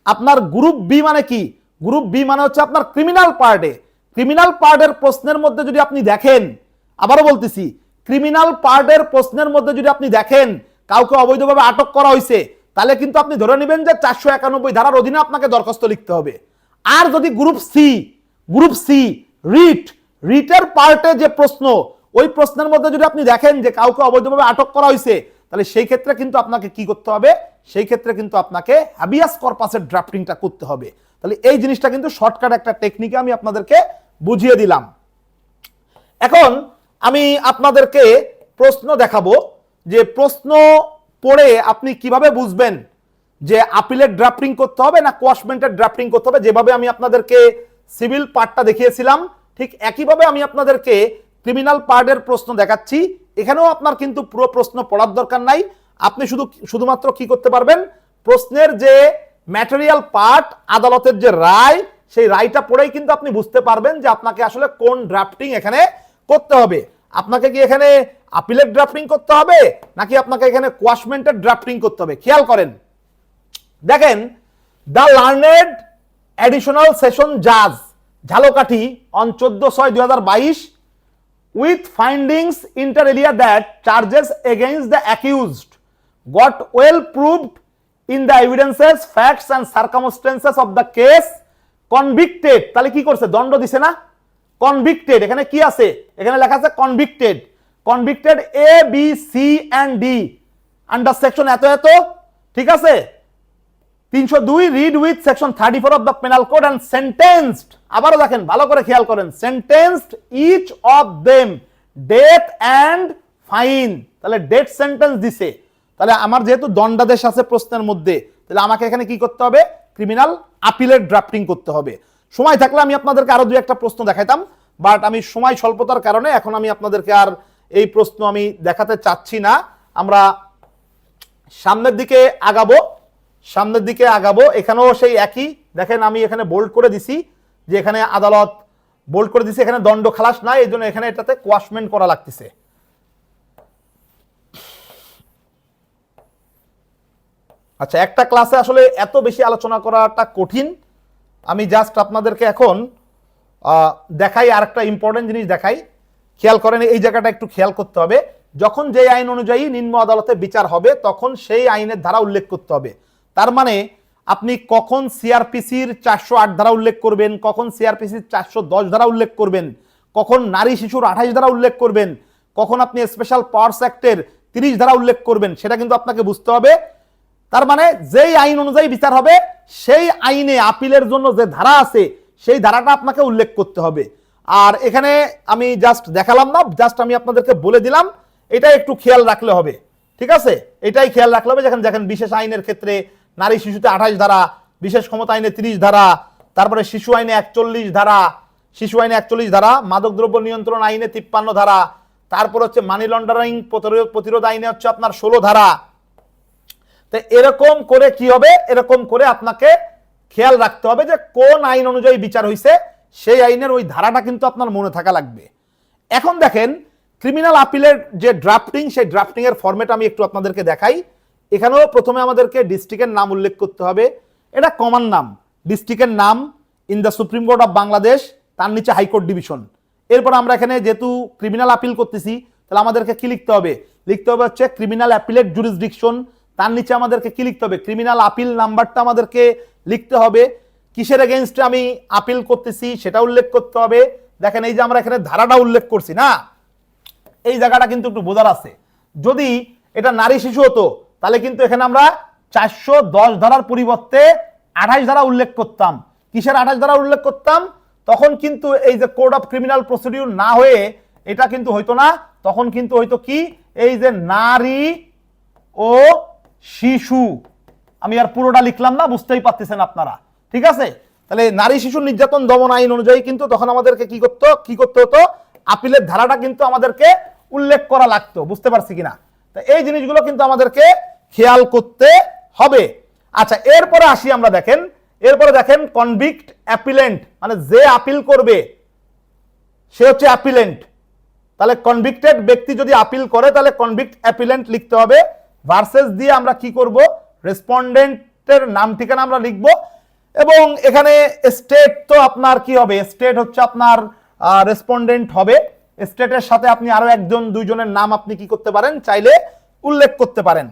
আপনার গ্রুপ বি মানে কি, গ্রুপ বি মানে হচ্ছে আপনার ক্রিমিনাল পার্টের প্রশ্নের মধ্যে যদি আপনি দেখেন, আবারও বলতেছি, ক্রিমিনাল পার্টের প্রশ্নের মধ্যে যদি আপনি দেখেন কাউকে অবৈধভাবে আটক করা হয়েছে, তাহলে কিন্তু আপনি ধরে নেবেন যে 491 ধারার অধীনে আপনাকে দরখাস্ত লিখতে হবে। আর যদি গ্রুপ সি রিটের পার্টে যে প্রশ্ন, ওই প্রশ্নের মধ্যে যদি আপনি দেখেন যে কাউকে অবৈধভাবে আটক করা হয়েছে, তাহলে সেই ক্ষেত্রে কিন্তু আপনাকে কি করতে হবে, সেই ক্ষেত্রে কিন্তু আপনাকে হ্যাবিয়াস কর্পাসের ড্রাফটিংটা করতে হবে। তাহলে এই জিনিসটা কিন্তু শর্টকাট একটা টেকনিকে আমি আপনাদেরকে বুঝিয়ে দিলাম। এখন আমি আপনাদেরকে প্রশ্ন দেখাবো, যে প্রশ্ন পড়ে আপনি কিভাবে বুঝবেন যে আপিলের ড্রাফটিং করতে হবে না কোয়াশমেন্টের ড্রাফটিং করতে হবে। যেভাবে আমি আপনাদেরকে সিভিল পার্টটা দেখিয়েছিলাম, ঠিক একইভাবে আমি আপনাদেরকে ক্রিমিনাল পার্টের প্রশ্ন দেখাচ্ছি। এখানেও আপনার কিন্তু পুরো প্রশ্ন পড়ার দরকার নাই, আপনি শুধুমাত্র কি করতে পারবেন, প্রশ্নের যে ম্যাটেরিয়াল পার্ট, আদালতের যে রায়, সেই রায়টা পড়েই কিন্তু আপনি বুঝতে পারবেন যে আপনাকে আসলে কোন ড্রাফটিং এখানে করতে হবে। আপনাকে কি এখানে আপিলের ড্রাফটিং করতে হবে নাকি আপনাকে এখানে কোয়াশমেন্টের ড্রাফটিং করতে হবে। খেয়াল করেন, দেখেন, দ্য লার্নেড অ্যাডিশনাল সেশন জাজ Jhalakathi on 14/6/2022 with findings inter alia that charges against the accused got well proved in the evidences, facts and circumstances of the case, convicted, তাহলে কি করছে, দণ্ড দিছে না, কনভিক্টেড, এখানে কি আছে, এখানে লেখা আছে convicted A B C and D under section এত এত, ঠিক আছে, 302 read with section 34 of the penal code and sentenced, আবারও দেখেন ভালো করে খেয়াল করেন, sentenced each of them death and fine, তাহলে ডেথ সেন্টেন্স দিছে। তাহলে আমার যেহেতু দণ্ডাদেশ আছে প্রশ্নের মধ্যে, তাহলে আমাকে এখানে কি করতে হবে, ক্রিমিনাল আপিলের ড্রাফটিং করতে হবে। সময় থাকলে আমি আপনাদেরকে আরো দুই একটা প্রশ্ন দেখাইতাম, বাট আমি সময় স্বল্পতার কারণে এখন আমি আপনাদেরকে আর এই প্রশ্ন আমি দেখাতে চাচ্ছি না। আমরা সামনের দিকে আগাবো। এখানেও সেই একই, দেখেন আমি এখানে বোল্ড করে দিছি যে এখানে আদালত বোল্ড করে দিছি, এখানে দণ্ড খালাস নাই, এই জন্য এখানে এটাতে কোয়াশমেন্ট করা লাগতেছে। আচ্ছা, একটা ক্লাসে আসলে এত বেশি আলোচনা করাটা কঠিন, আমি জাস্ট আপনাদেরকে এখন দেখাই, আর একটা ইম্পর্টেন্ট জিনিস দেখাই। খেয়াল করেন, এই জায়গাটা একটু খেয়াল করতে হবে, যখন যে আইন অনুযায়ী নিম্ন আদালতে বিচার হবে তখন সেই আইনের ধারা উল্লেখ করতে হবে। তার মানে আপনি কখন সিআরপিসির 408 ধারা উল্লেখ করবেন, কখন সিআরপিসির 410 ধারা উল্লেখ করবেন, কখন নারী শিশুর 28 ধারা উল্লেখ করবেন, কখন আপনি স্পেশাল পাওয়ারস অ্যাক্টের 30 ধারা উল্লেখ করবেন, সেটা কিন্তু আপনাকে বুঝতে হবে। তার মানে যেই আইন অনুযায়ী বিচার হবে সেই আইনে আপিলের জন্য যে ধারা আছে সেই ধারাটা আপনাকে উল্লেখ করতে হবে। আর এখানে আমি জাস্ট দেখালাম না, জাস্ট আমি আপনাদেরকে বলে দিলাম, এটা একটু খেয়াল রাখলে হবে, ঠিক আছে? এটাই খেয়াল রাখলে হবে। যেখানে দেখেন বিশেষ আইনের ক্ষেত্রে নারী শিশুতে 28 ধারা, বিশেষ ক্ষমতা আইনে 30 ধারা, তারপরে শিশু আইনে 41 ধারা, শিশু আইনে 41 ধারা, মাদকদ্রব্য নিয়ন্ত্রণ আইনে 53 ধারা, তারপর হচ্ছে মানি লন্ডারিং প্রতিরোধ আইনে হচ্ছে আপনার 16 ধারা। তো এরকম করে কি হবে, এরকম করে আপনাকে খেয়াল রাখতে হবে যে কোন আইন অনুযায়ী বিচার হয়েছে, সেই আইনের ওই ধারাটা কিন্তু আপনার মনে থাকা লাগবে। এখন দেখেন ক্রিমিনাল আপিলের যে ড্রাফটিং, সেই ড্রাফটিং এর ফরম্যাট আমি একটু আপনাদেরকে দেখাই। এখানেও প্রথমে আমাদেরকে ডিস্ট্রিক্টের নাম উল্লেখ করতে হবে, এটা কমন নাম, ডিস্ট্রিক্টের নাম in the supreme court of Bangladesh, তার নিচে হাইকোর্ট ডিভিশন। এরপর আমরা এখানে যেহেতু ক্রিমিনাল আপিল করতেছি, তাহলে আমাদেরকে কি লিখতে হবে, লিখতে হবে হচ্ছে ক্রিমিনাল অ্যাপিলেট জুরিসডিকশন, তার নিচে আমাদেরকে কি লিখতে হবে, ক্রিমিনাল আপিল নাম্বারটা আমাদেরকে লিখতে হবে, কিসের এগেইনস্টে আমি আপিল করতেছি সেটা উল্লেখ করতে হবে। দেখেন এই যে আমরা এখানে ধারাটা উল্লেখ করছি না, এই জায়গাটা কিন্তু একটু বোঝার আছে। যদি এটা নারী শিশু হতো তাহলে কিন্তু এখানে আমরা 410 ধারার পরিবর্তে 28 ধারা উল্লেখ করতাম। কিসের 28 ধারা উল্লেখ করতাম? তখন কিন্তু এই যে কোড অফ ক্রিমিনাল প্রসিডিউর না হয়ে এটা কিন্তু হইতো না, তখন কিন্তু হইতো কি, এই যে নারী ও শিশু, আমি আর পুরোটা লিখলাম না, বুঝতেই পারতেছেন আপনারা, ঠিক আছে? তাহলে নারী শিশু নির্যাতন দমন আইন অনুযায়ী কিন্তু তখন আমাদেরকে কি করতে হতো, আপিলের ধারাটা কিন্তু আমাদেরকে উল্লেখ করা লাগতো। বুঝতে পারছি কিনা? তো এই জিনিসগুলো কিন্তু আমাদেরকে খেয়াল করতে হবে। আচ্ছা, এরপরে আসি আমরা, দেখেন এরপরে দেখেন কনভিক্ট অ্যাপিলেন্ট, মানে যে আপিল করবে সে হচ্ছে অ্যাপিলেন্ট। তাহলে কনভিক্টেড ব্যক্তি যদি আপিল করে তাহলে কনভিক্ট অ্যাপিলেন্ট লিখতে হবে, ভার্সেস দিয়ে আমরা কি করব, রেসপন্ডেন্টের নাম ঠিকানা আমরা লিখব। এবং এখানে স্টেট তো আপনার কি হবে, স্টেট হচ্ছে আপনার রেসপন্ডেন্ট হবে, স্টেটের সাথে আপনি আরো একজন দুইজনের নাম আপনি কি করতে পারেন, চাইলে উল্লেখ করতে পারেন।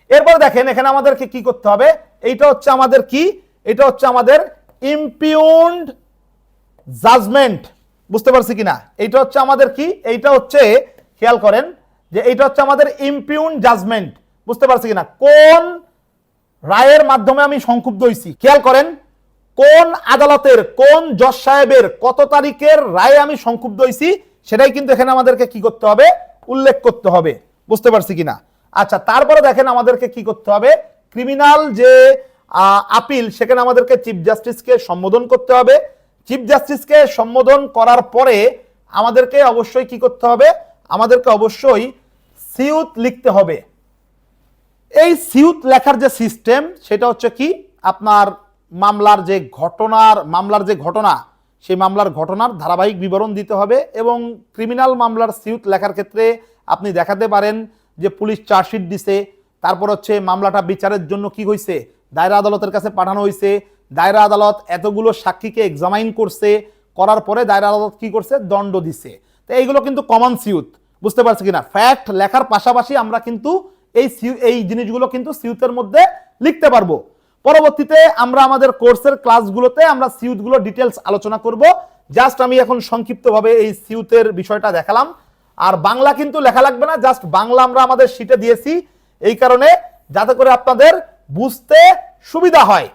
এরপর দেখেন এখানে আমাদেরকে কি করতে হবে, এইটা হচ্ছে আমাদের কি, এটা হচ্ছে আমাদের ইমপিউন্ড জাজমেন্ট। বুঝতে পারছি কিনা? এইটা হচ্ছে আমাদের কি, এইটা হচ্ছে খেয়াল করেন যে এইটা হচ্ছে আমাদের ইমপিউন্ড জাজমেন্ট। বুঝতে পারছি কিনা? কোন রায়ের মাধ্যমে আমি সংক্ষুব্ধ হইছি, খেয়াল করেন, কোন আদালতের কোন জজ সাহেবের কত তারিখের রায়ে আমি সংক্ষুব্ধ হইছি সেটাই কিন্তু এখানে আমাদেরকে কি করতে হবে, উল্লেখ করতে হবে। বুঝতে পারছি কিনা? আচ্ছা, তারপরে দেখেন আমাদেরকে কি করতে হবে, ক্রিমিনাল যে আপিল সেখানে আমাদেরকে চিফ জাস্টিসকে সম্বোধন করতে হবে। চিফ জাস্টিসকে সম্বোধন করার পরে আমাদেরকে অবশ্যই কি করতে হবে, আমাদেরকে অবশ্যই সিউত লিখতে হবে। এই সিউত লেখার যে সিস্টেম সেটা হচ্ছে কি, আপনার মামলার যে ঘটনা সেই মামলার ঘটনার ধারাবাহিক বিবরণ দিতে হবে। এবং ক্রিমিনাল মামলার সিউত লেখার ক্ষেত্রে আপনি দেখাতে পারেন যে পুলিশ চার্জশিট দিছে, তারপর হচ্ছে মামলাটা বিচারের জন্য কি হয়েছে, দায়রা আদালতের কাছে পাঠানো হয়েছে, দায়রা আদালত এতগুলো সাক্ষীকে এক্সামাইন করছে, করার পরে দায়রা আদালত কি করছে, দণ্ড দিছে। তো এইগুলো কিন্তু কমন সিউত। বুঝতে পারছি কিনা? ফ্যাক্ট লেখার পাশাপাশি আমরা কিন্তু এই জিনিসগুলো কিন্তু সিউতের মধ্যে লিখতে পারবো। পরবর্তীতে আমরা আমাদের কোর্সের ক্লাসগুলোতে আমরা সিউতগুলো ডিটেলস আলোচনা করব। জাস্ট আমি এখন সংক্ষিপ্তভাবে এই সিউতের বিষয়টা দেখালাম। আর বাংলা কিন্তু লেখা লাগবে না, জাস্ট বাংলা আমরা আমাদের শিটে দিয়েছি এই কারণে যাতে করে আপনাদের বুঝতে সুবিধা হয়।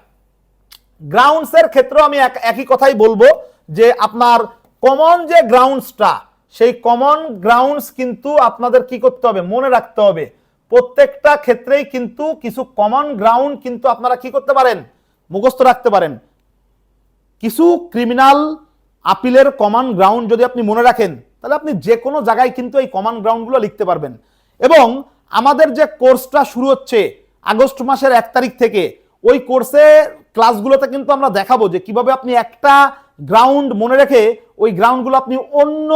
গ্রাউন্ডসের ক্ষেত্রেও আমি একই কথাই বলবো যে আপনার কমন যে গ্রাউন্ডসটা, সেই কমন গ্রাউন্ডস কিন্তু আপনাদের কি করতে হবে, মনে রাখতে হবে। প্রত্যেকটা ক্ষেত্রেই কিন্তু কিছু কমন গ্রাউন্ড কিন্তু আপনারা কি করতে পারেন, মুখস্থ রাখতে পারেন। কিছু ক্রিমিনাল আপিলের কমন গ্রাউন্ড যদি আপনি মনে রাখেন তাহলে আপনি যে কোনো জায়গায় কিন্তু এই কমন গ্রাউন্ডগুলো লিখতে পারবেন। এবং আমাদের যে কোর্সটা শুরু হচ্ছে আগস্ট মাসের 1 তারিখ থেকে, ওই কোর্সে ক্লাসগুলোতে কিন্তু আমরা দেখাবো যে কিভাবে আপনি একটা গ্রাউন্ড মনে রেখে ওই গ্রাউন্ডগুলো আপনি অন্য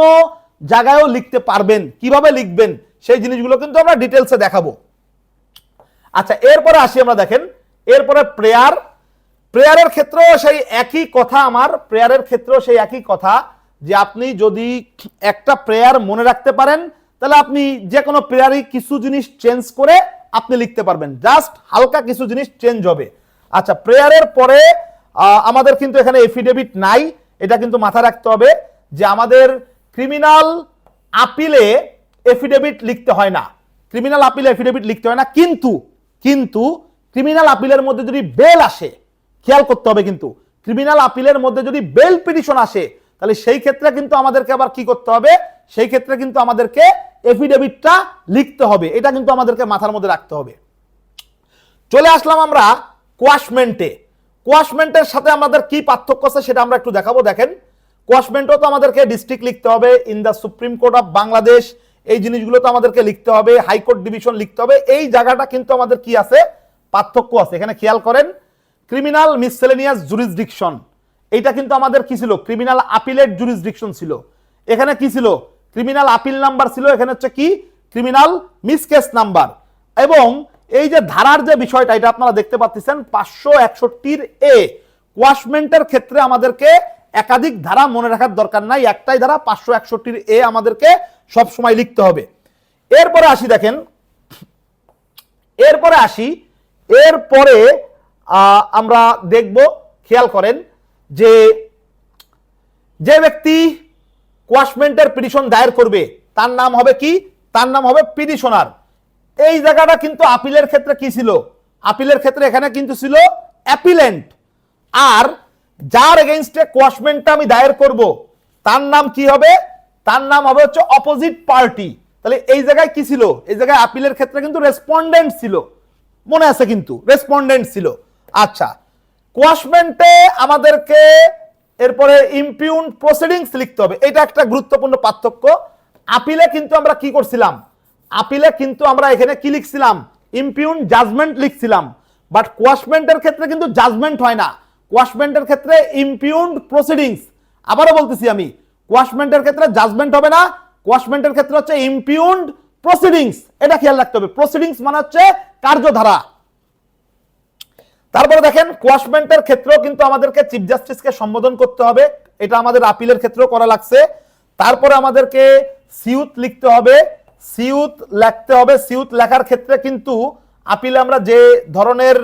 জায়গায়ও লিখতে পারবেন, কিভাবে লিখবেন সেই জিনিসগুলো কিন্তু আমরা ডিটেলসে দেখাবো। আচ্ছা, এরপরে আসি আমরা, দেখেন এরপরে প্রেয়ারের ক্ষেত্রেও সেই একই কথা, আমার প্রেয়ারের ক্ষেত্রেও সেই একই কথা যে আপনি যদি একটা প্রেয়ার মনে রাখতে পারেন তাহলে আপনি যে কোনো প্রেয়ারই কিছু জিনিস চেঞ্জ করে আপনি লিখতে পারবেন, জাস্ট হালকা কিছু জিনিস চেঞ্জ হবে। আচ্ছা, প্রেয়ারের পরে আমাদের কিন্তু এখানে এফিডেভিট নাই, এটা কিন্তু মাথায় রাখতে হবে যে আমাদের ক্রিমিনাল আপিলে এফিডেভিট লিখতে হয় না, ক্রিমিনাল আপিলে এফিডেভিট লিখতে হয় না, কিন্তু কিন্তু ক্রিমিনাল আপিলের মধ্যে যদি বেল আসে, খেয়াল করতে হবে, কিন্তু ক্রিমিনাল আপিলের মধ্যে যদি বেল পিটিশন আসে তাহলে সেই ক্ষেত্রে কিন্তু আমাদেরকে আবার কি করতে হবে, সেই ক্ষেত্রে কিন্তু আমাদেরকে এফিডেভিটটা লিখতে হবে, এটা কিন্তু আমাদেরকে মাথার মধ্যে রাখতে হবে। চলে আসলাম আমরা কোয়াশমেন্টে। কোয়াশমেন্টের সাথে আমাদের কি পার্থক্য আছে সেটা আমরা একটু দেখাবো। দেখেন, কোয়াশমেন্টও তো আমাদেরকে ডিস্ট্রিক্ট লিখতে হবে, in the supreme court of Bangladesh, এই জিনিসগুলো তো আমাদেরকে লিখতে হবে, হাইকোর্ট ডিভিশন লিখতে হবে, এই জায়গাটা কিন্তু আমাদের কি আছে, পার্থক্য আছে। এখানে খেয়াল করেন, ক্রিমিনাল মিসসেলেনিয়াস জুরিসডিকশন, এইটা কিন্তু আমাদের কি ছিল, ক্রিমিনাল আপিলেট জুরিসডিকশন ছিল। এখানে কি ছিল, ক্রিমিনাল আপিল নাম্বার ছিল, এখানে হচ্ছে কি, ক্রিমিনাল মিসকেস নাম্বার। এবং এই যে ধারার যে বিষয়টা, এটা আপনারা দেখতে পাচ্ছেন 561 এ, কোয়াশমেন্টের ক্ষেত্রে আমাদেরকে একাধিক ধারা মনে রাখার দরকার নাই, একটাই ধারা 561 এ আমাদেরকে সব সময় লিখতে হবে। এরপরে আসি, দেখেন এরপরে আমরা দেখব, খেয়াল করেন যে যে ব্যক্তি কোয়াশমেন্টের পিটিশন দায়ের করবে তার নাম হবে কি, তার নাম হবে পিটিশনার। এই জায়গাটা কিন্তু আপিলের ক্ষেত্রে কি ছিল, আপিলের ক্ষেত্রে এখানে কিন্তু ছিল অ্যাপিলেন্ট। আর যার এগেইনস্টে কোয়াশমেন্টটা আমি দায়ের করব তার নাম কি হবে, তার নাম হবে হচ্ছে অপোজিট পার্টি। তাহলে এই জায়গায় কি ছিল, এই জায়গায় আপিলের ক্ষেত্রে কিন্তু রেসপন্ডেন্ট ছিল, মনে আছে কিন্তু রেসপন্ডেন্ট ছিল। আচ্ছা, কোয়াশমেন্টে আমাদেরকে এরপরে ইমপিউন প্রসিডিংস লিখতে হবে, এটা একটা গুরুত্বপূর্ণ পার্থক্য। আপিলে কিন্তু আমরা কি করছিলাম, আপিলে কিন্তু আমরা এখানে কি লিখছিলাম, ইমপিউন জাজমেন্ট লিখছিলাম, বাট কোয়াশমেন্টের ক্ষেত্রে কিন্তু জাজমেন্ট হয় না, কোয়াশমেন্টের ক্ষেত্রে ইমপিউন প্রসিডিংস। আবারও বলতেছি আমি, কোয়াশমেন্টের ক্ষেত্রে জাজমেন্ট হবে না, কোয়াশমেন্টের ক্ষেত্রে হচ্ছে ইমপিউন প্রসিডিংস, এটা খেয়াল রাখতে হবে। প্রসিডিংস মানে হচ্ছে কার্যধারা। তারপরে দেখেন, কোয়াশমেন্টের ক্ষেত্রেও কিন্তু আমাদেরকে চিফ জাস্টিসকে সম্বোধন করতে হবে, এটা আমাদের আপিলের ক্ষেত্রেও করা লাগছে। তারপরে আমাদেরকে সিউত লিখতে হবে, সিউত লিখতে হবে। সিউত লেখার ক্ষেত্রে কিন্তু আপিলে আমরা যে ধরনের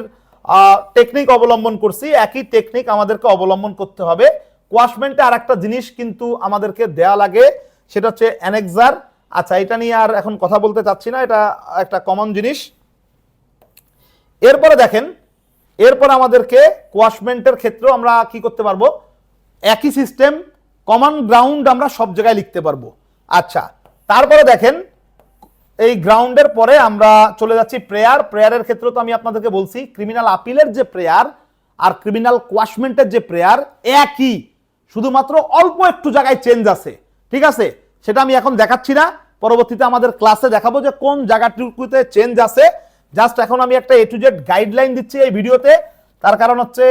টেকনিক অবলম্বন করছি, একই টেকনিক আমাদেরকে অবলম্বন করতে হবে। কোয়াশমেন্টে আর একটা জিনিস কিন্তু আমাদেরকে দেয়া লাগে, সেটা হচ্ছে অ্যানেক্সার। আচ্ছা, এটা নিয়ে আর এখন কথা বলতে চাচ্ছি না, এটা একটা কমন জিনিস। এরপরে দেখেন, এরপর আমাদেরকে কোয়াশমেন্টের ক্ষেত্রেও আমরা কি করতে পারবো, একই সিস্টেম, কমন গ্রাউন্ড আমরা সব জায়গায় লিখতে পারবো। আচ্ছা, তারপরে দেখেন, এই গ্রাউন্ডের পরে আমরা চলে যাচ্ছি প্রেয়ার। প্রেয়ারের ক্ষেত্রে তো আমি আপনাদেরকে বলছি, ক্রিমিনাল আপিলের যে প্রেয়ার আর ক্রিমিনাল কোয়াশমেন্টের যে প্রেয়ার একই, শুধুমাত্র অল্প একটু জায়গায় চেঞ্জ আছে, ঠিক আছে? সেটা আমি এখন দেখাচ্ছি না, পরবর্তীতে আমাদের ক্লাসে দেখাবো যে কোন জায়গাটুকুতে চেঞ্জ আছে। জাস্ট এখন আমি একটা A to Z গাইডলাইন দিচ্ছি এই ভিডিওতে, তার কারণ হচ্ছে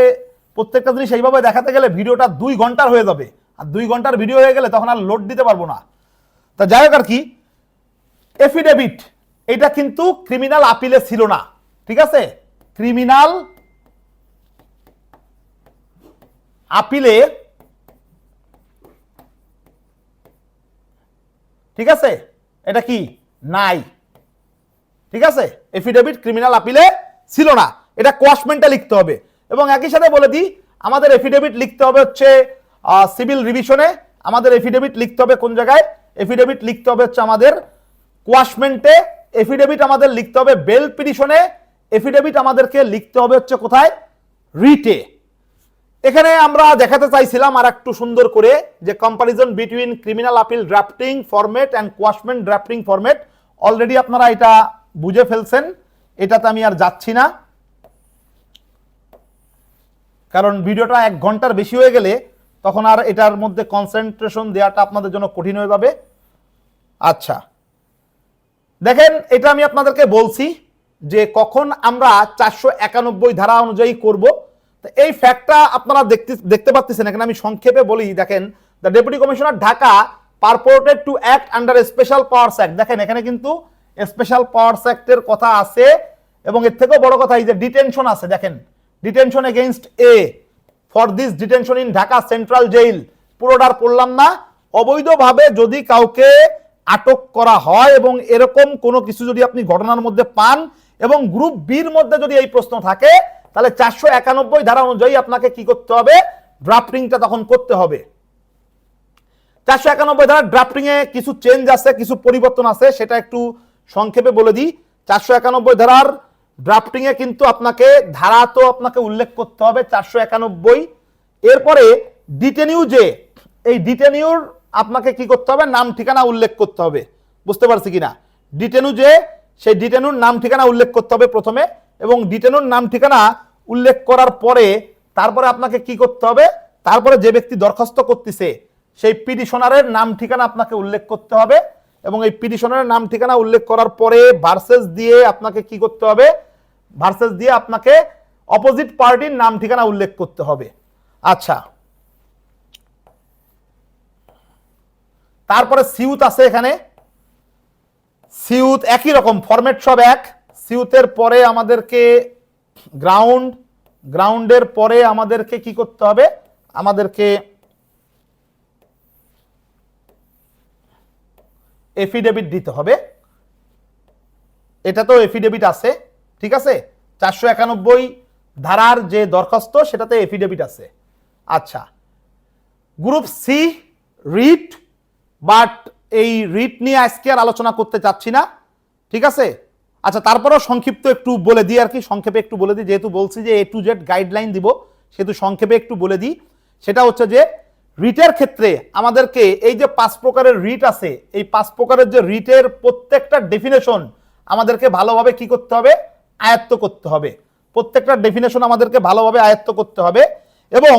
প্রত্যেকটা জিনিস এইভাবে দেখাতে গেলে ভিডিওটা 2 ঘন্টার হয়ে যাবে, আর 2 ঘন্টার ভিডিও হয়ে গেলে তখন আর লোড দিতে পারবো না। তা যাই হোক আর কি, এফিডেভিট এটা কিন্তু ক্রিমিনাল আপিলে ছিল না, ঠিক আছে? ক্রিমিনাল আপিলে, ঠিক আছে, এটা কি নাই, ঠিক আছে? এফিডেভিট ক্রিমিনাল আপিলে ছিল না, এটা কোয়াশমেন্টে লিখতে হবে। এবং একই সাথে বলে দিই, আমাদের এফিডেভিট লিখতে হবে হচ্ছে সিভিল রিভিশনে, আমাদের এফিডেভিট লিখতে হবে কোন জায়গায়, এফিডেভিট লিখতে হবে হচ্ছে আমাদের কোয়াশমেন্টে, এফিডেভিট আমাদের লিখতে হবে বেল পিটিশনে, এফিডেভিট আমাদেরকে লিখতে হবে হচ্ছে কোথায়, রিটে। এখানে আমরা দেখাতে চাইছিলাম আর একটু সুন্দর করে যে comparison between criminal appeal drafting format and quashment drafting format. Already আপনারা এটা বুঝে ফেলছেন, এটাতে আমি আর যাচ্ছি না, কারণ ভিডিওটা 1 ঘন্টার বেশি হয়ে গেলে তখন আর এটার মধ্যে কনসেন্ট্রেশন দেওয়াটা আপনাদের জন্য কঠিন হয়ে যাবে। আচ্ছা, দেখেন, এটা আমি আপনাদেরকে বলছি যে কখন আমরা 491 ধারা অনুযায়ী করব। তো এই ফ্যাক্টটা আপনারা দেখতে পাচ্ছেন, এখানে আমি সংক্ষেপে বলি। দেখেন, the deputy commissioner Dhaka purported to act under special powers act. দেখেন, এখানে কিন্তু স্পেশাল পাওয়ারস অ্যাক্টের কথা আছে, এবং এর থেকেও বড় কথা এই যে ডিটেনশন আছে। দেখেন, detention against a for this detention in Dhaka central jail, পুরোটা পড়লাম না। অবৈধভাবে যদি কাউকে আটক করা হয় এবং এরকম কোনো কিছু যদি আপনি ঘটনার মধ্যে পান এবং গ্রুপ বির মধ্যে যদি এই প্রশ্ন থাকে, তাহলে 491 ধারা অনুযায়ী আপনাকে কি করতে হবে, ড্রাফটিংটা তখন করতে হবে। 491 ধারা ড্রাফটিং এ কিছু চেঞ্জ আছে, কিছু পরিবর্তন আছে, সেটা একটু সংক্ষেপে বলে দিই। 491 ধারার ড্রাফটিং এ কিন্তু আপনাকে ধারা তো আপনাকে উল্লেখ করতে হবে 491, এরপরে ডিটেনিউ, যে এই ডিটেনিউর আপনাকে কি করতে হবে, নাম ঠিকানা উল্লেখ করতে হবে। বুঝতে পারছি কিনা? ডিটেনিউ, যে সেই ডিটেনিউর নাম ঠিকানা উল্লেখ করতে হবে প্রথমে, এবং ডিটেনিউর নাম ঠিকানা উল্লেখ করার পরে তারপরে আপনাকে কি করতে হবে, তারপরে যে ব্যক্তি দরখাস্ত করতেছে সেই পিটিশনারের নাম ঠিকানা আপনাকে উল্লেখ করতে হবে, এবং এই পিটিশনারের নাম ঠিকানা উল্লেখ করার পরে ভার্সেস দিয়ে আপনাকে কি করতে হবে, ভার্সেস দিয়ে আপনাকে অপোজিট পার্টির নাম ঠিকানা উল্লেখ করতে হবে। আচ্ছা, তারপরে সিউত আছে, এখানে সিউত একই রকম ফরম্যাট সব এক। সিউতের পরে আমাদেরকে গ্রাউন্ড, গ্রাউন্ডের পরে আমাদেরকে কি করতে হবে, আমাদেরকে এফিডেভিট দিতে হবে। এটা তো এফিডেভিট আছে, ঠিক আছে, 491 ধারার যে দরখাস্ত সেটাতে এফিডেভিট আছে। আচ্ছা, গ্রুপ সি রিট, বাট এই রিট নিয়ে আজকে আর আলোচনা করতে চাচ্ছি না, ঠিক আছে। আচ্ছা, তারপরেও সংক্ষিপ্ত একটু বলে দিই আর কি, সংক্ষেপে একটু বলে দিই, যেহেতু বলছি যে A to Z গাইডলাইন দিব, সেহেতু সংক্ষেপে একটু বলে দিই। সেটা হচ্ছে যে রিটের ক্ষেত্রে আমাদেরকে এই যে 5 প্রকারের রিট আছে, এই 5 প্রকারের যে রিটের প্রত্যেকটা ডেফিনেশন আমাদেরকে ভালোভাবে কি করতে হবে, আয়ত্ত করতে হবে। প্রত্যেকটা ডেফিনেশন আমাদেরকে ভালোভাবে আয়ত্ত করতে হবে, এবং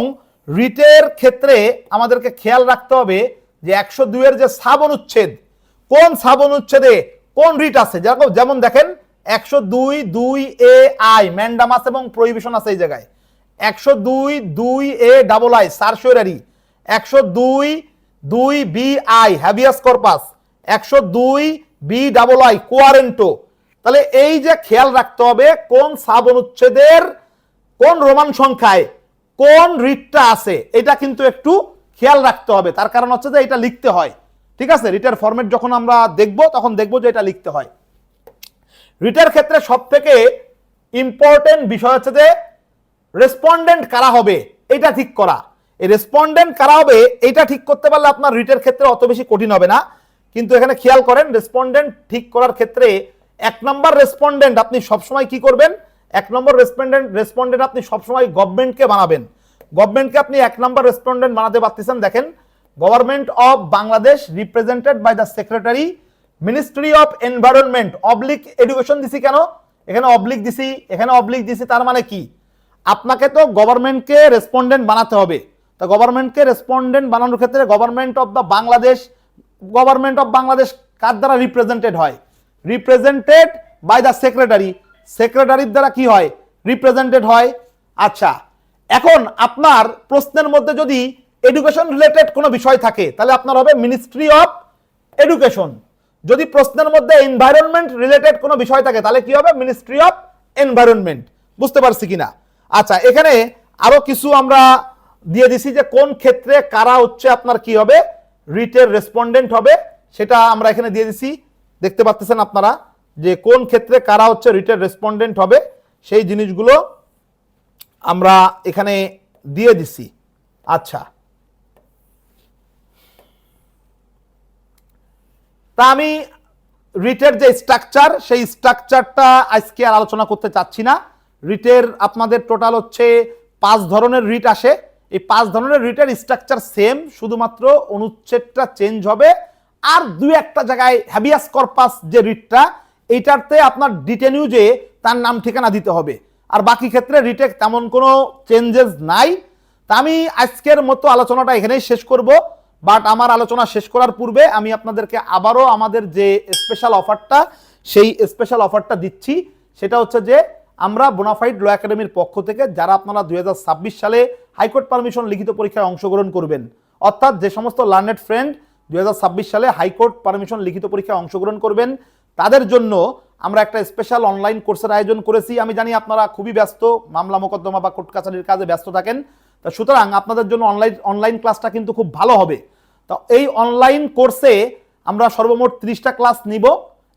রিটের ক্ষেত্রে আমাদেরকে খেয়াল রাখতে হবে যে 102 এর যে সাব অনুচ্ছেদ, কোন সাব অনুচ্ছেদে কোন রিট আছে। যেমন দেখেন 102(2)(a)(i) ম্যান্ডামাস এবং প্রহিবিশন আছে এই জায়গায়, 102(2)(a)(i) সারসিওরারি, 102(2)(b)(i) habeas corpus, 102(b)(i) কোয়ারেন্টো। তাহলে এই যে খেয়াল রাখতে হবে কোন সাব অনুচ্ছেদের কোন রোমান সংখ্যায় কোন রিটটা আছে, এটা কিন্তু একটু খেয়াল রাখতে হবে। তার কারণ হচ্ছে যে এটা লিখতে হয়, ঠিক আছে। রিটের ফরম্যাট যখন আমরা দেখব তখন দেখব যে এটা লিখতে হয়। রিটের ক্ষেত্রে সবথেকে ইম্পর্টেন্ট বিষয় হচ্ছে যে রেসপন্ডেন্ট কারা হবে এটা ঠিক করা। এই রেসপন্ডেন্ট কারা হবে এটা ঠিক করতে পারলে আপনার রিটের ক্ষেত্রে অত বেশি কঠিন হবে না। কিন্তু এখানে খেয়াল করেন, রেসপন্ডেন্ট ঠিক করার ক্ষেত্রে 1 নম্বর রেসপন্ডেন্ট আপনি সবসময় কি করবেন, 1 নম্বর রেসপন্ডেন্ট আপনি সবসময় গভর্নমেন্টকে বানাবেন। গভর্নমেন্টকে আপনি 1 নম্বর রেসপন্ডেন্ট বানাতে পারতেছেন। দেখেন, government of Bangladesh represented by the secretary, ministry of environment oblique education দিছি কেন, এখানে অবলিক দিছি, এখানে অবলিক দিছি, তার মানে কি, আপনাকে তো গভর্নমেন্টকে রেসপন্ডেন্ট বানাতে হবে। তো গভর্নমেন্টকে রেসপন্ডেন্ট বানানোর ক্ষেত্রে government of the Bangladesh, government of Bangladesh কার দ্বারা রিপ্রেজেন্টেড হয়, রিপ্রেজেন্টেড বাই দ্য সেক্রেটারি, সেক্রেটারির দ্বারা কি হয়, রিপ্রেজেন্টেড হয়। আচ্ছা, এখন আপনার প্রশ্নের মধ্যে যদি এডুকেশন রিলেটেড কোনো বিষয় থাকে তাহলে আপনার হবে মিনিস্ট্রি অফ এডুকেশন। যদি প্রশ্নের মধ্যে এনভায়রনমেন্ট রিলেটেড কোনো বিষয় থাকে তাহলে কি হবে, মিনিস্ট্রি অফ এনভায়রনমেন্ট। বুঝতে পারছি কিনা? আচ্ছা, এখানে আরো কিছু আমরা দিয়ে দিছি যে কোন ক্ষেত্রে কারা হচ্ছে আপনার কি হবে, রিটের রেসপন্ডেন্ট হবে, সেটা আমরা এখানে দিয়ে দিছি। দেখতে পাচ্ছেন আপনারা যে কোন ক্ষেত্রে কারা হচ্ছে রিটের রেসপন্ডেন্ট হবে, সেই জিনিসগুলো আমরা এখানে দিয়ে দিছি। আচ্ছা, তা আমি রিটের যে স্ট্রাকচার সেই স্ট্রাকচারটা আজকে আর আলোচনা করতে চাচ্ছি না। রিটের আপনাদের টোটাল হচ্ছে 5 ধরনের রিট আসে। এই 5 ধরনের রিটের স্ট্রাকচার সেম, শুধুমাত্র অনুচ্ছেদটা চেঞ্জ হবে, আর 2-1টা জায়গায় হ্যাবিয়াস কর্পাস যে রিটটা এইটাতে আপনার ডিটেনিউ যে তার নাম ঠিকানা দিতে হবে, আর বাকি ক্ষেত্রে রিটে তেমন কোনো চেঞ্জেস নাই। তা আমি আজকের মতো আলোচনাটা এখানেই শেষ করব। বাট আমার আলোচনা শেষ করার পূর্বে আমি আপনাদেরকে আবারও আমাদের যে স্পেশাল অফারটা, সেই স্পেশাল অফারটা দিচ্ছি। সেটা হচ্ছে যে আমরা বোনাফাইড ল একাডেমির পক্ষ থেকে যারা আপনারা 2026 সালে হাইকোর্ট পারমিশন লিখিত পরীক্ষায় অংশগ্রহণ করবেন, অর্থাৎ যে সমস্ত লার্নেড ফ্রেন্ড 2026 সালে হাইকোর্ট পারমিশন লিখিত পরীক্ষায় অংশগ্রহণ করবেন, তাদের জন্য আমরা একটা স্পেশাল অনলাইন কোর্সের আয়োজন করেছি। আমি জানি আপনারা খুবই ব্যস্ত, মামলা মোকদ্দমা বা কোর্ট কাছারির কাজে ব্যস্ত থাকেন, তা সুতরাং আপনাদের জন্য অনলাইন ক্লাসটা কিন্তু খুব ভালো হবে। তো এই অনলাইন কোর্সে আমরা সর্বমোট 30টা ক্লাস নিব,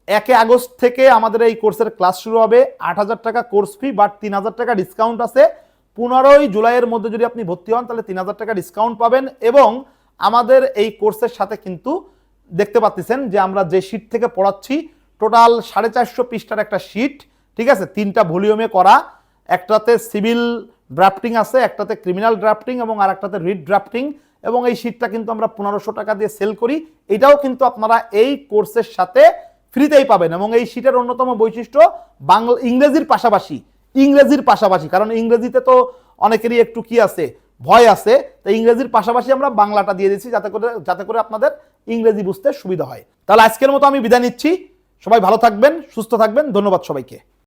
1 আগস্ট থেকে আমাদের এই কোর্সের ক্লাস শুরু হবে। 8,000 টাকা কোর্স ফি, বাট 3,000 টাকা ডিসকাউন্ট আছে। 15ই জুলাইয়ের মধ্যে যদি আপনি ভর্তি হন তাহলে 3,000 টাকা ডিসকাউন্ট পাবেন। এবং আমাদের এই কোর্সের সাথে কিন্তু দেখতে পাচ্ছেন যে আমরা যে শীট থেকে পড়াচ্ছি টোটাল 450 পৃষ্ঠার একটা শীট, ঠিক আছে, 3টা ভলিউমে করা। একটাতে সিভিল ড্রাফটিং আছে, একটাতে ক্রিমিনাল ড্রাফটিং এবং আর একটাতে রিট ড্রাফটিং। এবং এই শীটটা কিন্তু আমরা 1500 টাকা দিয়ে সেল করি। এটাও কিন্তু আপনারা এই কোর্সের সাথে ফ্রিতেই পাবেন। এবং এই শীটের অন্যতম বৈশিষ্ট্য ইংরেজির পাশাপাশি, কারণ ইংরেজিতে তো অনেকেরই একটু কি আছে, ভয় আছে, তো ইংরেজির পাশাপাশি আমরা বাংলাটা দিয়ে দিচ্ছি যাতে করে আপনাদের ইংরেজি বুঝতে সুবিধা হয়। তাহলে আজকের মতো আমি বিদায় নিচ্ছি। সবাই ভালো থাকবেন, সুস্থ থাকবেন। ধন্যবাদ সবাইকে।